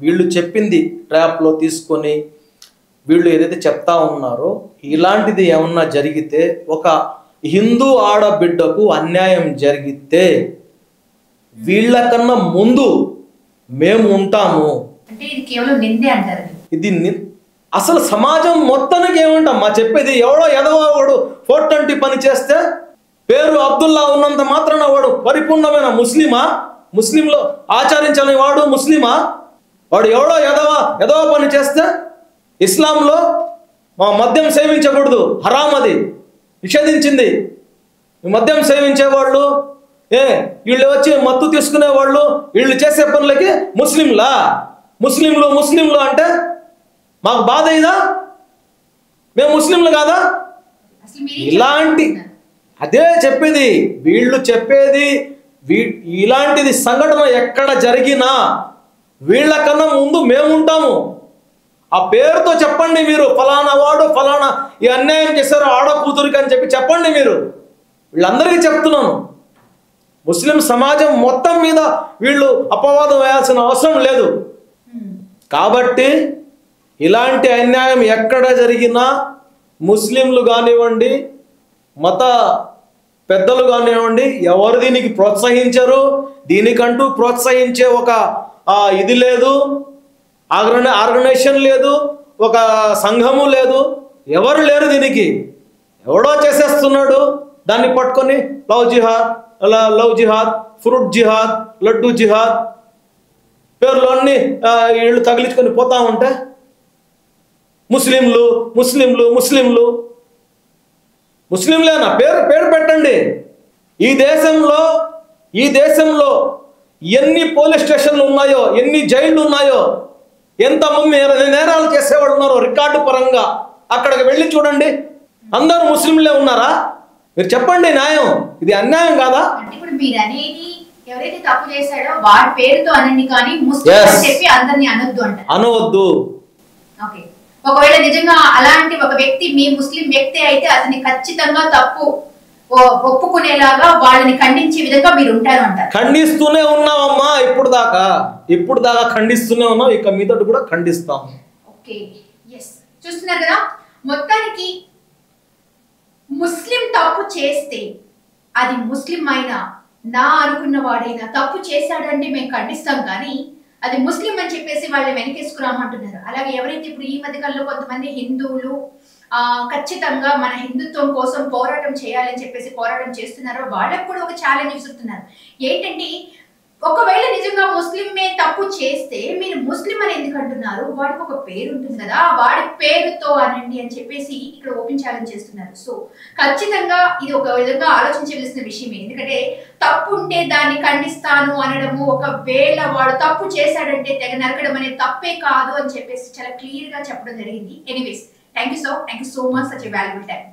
వీళ్ళు చెప్పింది ట్రాప్లో తీసుకొని వీళ్ళు ఏదైతే చెప్తా ఉన్నారో, ఇలాంటిది ఏమన్నా జరిగితే, ఒక హిందూ ఆడబిడ్డకు అన్యాయం జరిగితే వీళ్ళకన్నా ముందు మేము ఉంటాము. ఇది అసలు సమాజం మొత్తానికి ఏమంటాం మా చెప్పేది. ఎవడో ఎదవాడు 420 పని చేస్తే, పేరు అబ్దుల్లా ఉన్నంత మాత్రాన వాడు పరిపూర్ణమైన ముస్లింలో ఆచరించని వాడు ముస్లిమా? వాడు ఎవడో ఎదవ పని చేస్తే, ఇస్లాంలో మద్యం సేవించకూడదు, హరాం, అది నిషేధించింది. మద్యం సేవించేవాళ్ళు, వీళ్ళు వచ్చి మత్తు తీసుకునేవాళ్ళు, వీళ్ళు చేసే పనులకి ముస్లింలు అంటే మాకు బాధ ఇదా? మేము ముస్లింలు కాదా? ఇలాంటి అదే చెప్పేది, వీళ్ళు చెప్పేది ఇలాంటిది సంఘటన ఎక్కడ జరిగినా వీళ్ళకన్నా ముందు మేముంటాము. ఆ పేరుతో చెప్పండి మీరు, ఫలానా వాడు ఫలానా ఈ అన్యాయం చేశారు ఆడ కూతురికి అని చెప్పండి మీరు. వీళ్ళందరికీ చెప్తున్నాను, ముస్లిం సమాజం మొత్తం మీద వీళ్ళు అపవాదం వేయాల్సిన అవసరం లేదు. కాబట్టి ఇలాంటి అన్యాయం ఎక్కడ జరిగినా ముస్లింలు కానివ్వండి, మత పెద్దలు కానివ్వండి, ఎవరు దీనికి ప్రోత్సహించరు. దీనికంటూ ప్రోత్సహించే ఒక ఇది లేదు, ఆర్గనైజేషన్ లేదు, ఒక సంఘము లేదు, ఎవరు లేరు. దీనికి ఎవడో చేసేస్తున్నాడు. దాన్ని పట్టుకొని లవ్ జిహాద్, ఫ్రూట్ జిహాద్, లడ్డు జిహాద్ పేర్లు అన్నీ వీళ్ళు తగిలించుకొని పోతా ఉంటే ముస్లింలు ముస్లింలు ముస్లింలు ముస్లింలేనా పేరు పెట్టండి. ఈ దేశంలో ఎన్ని పోలీస్ స్టేషన్లు ఉన్నాయో, ఎన్ని జైళ్ళు ఉన్నాయో, ఎంతమంది నేరాలు చేసేవాళ్ళు ఉన్నారో రికార్డు పరంగా అక్కడికి వెళ్ళి చూడండి. అందరూ ముస్లింలే ఉన్నారా? మీరు చెప్పండి, న్యాయం ఇది అన్యాయం కాదా? ఇప్పుడు మీరు అనేది ఎవరైతే తప్పు చేశాడో వాడి పేరుతో అనండి, కానీ ముస్లిం అని చెప్పి అందరిని అనొద్దు. ఓకే, ఒకవేళ నిజంగా అలాంటి ఒక వ్యక్తి మీ ముస్లిం వ్యక్తి అయితే అతన్ని ఖచ్చితంగా తప్పు ఒప్పుకునేలాగా వాళ్ళని ఖండించే విధంగా మీరు ఉంటారు అంటారు. ఖండిస్తూనే ఉన్నామమ్మా, ఇప్పుడు దాకా ఖండిస్తూనే ఉన్నాం, ఇక మీతో కూడా ఖండిస్తాం. ఓకే, ఎస్, చూస్తున్నారు కదా, మొత్తానికి ముస్లిం తప్పు చేస్తే అది ముస్లిం అయినా నా అనుకున్న వాడైనా తప్పు చేశాడంటే మేము ఖండిస్తాం, కానీ అది ముస్లిం అని చెప్పేసి వాళ్ళని వెనకేసుకురామంటున్నారు. అలాగే ఎవరైతే ఇప్పుడు ఈ మధ్య కాలంలో కొంతమంది హిందువులు ఖచ్చితంగా మన హిందుత్వం కోసం పోరాటం చేయాలని చెప్పేసి పోరాటం చేస్తున్నారో వాళ్ళకు కూడా ఒక ఛాలెంజ్ ఇస్తున్నారు. ఏంటంటే ఒకవేళ నిజంగా ముస్లిమే తప్పు చేస్తే మీరు ముస్లిం అని ఎందుకు అంటున్నారు? వాడికి ఒక పేరు ఉంటుంది కదా, వాడి పేరుతో అనండి అని చెప్పేసి ఇక్కడ ఓపెన్ ఛాలెంజ్ చేస్తున్నారు. సో ఖచ్చితంగా ఇది ఒక విధంగా ఆలోచించవలసిన విషయమే. ఎందుకంటే తప్పు ఉంటే దాన్ని ఖండిస్తాను అనడము, ఒకవేళ వాడు తప్పు చేశాడంటే తెగ నరకడం అనేది తప్పే కాదు అని చెప్పేసి చాలా క్లియర్ గా చెప్పడం జరిగింది. Anyways, thank you so much, such a valuable time.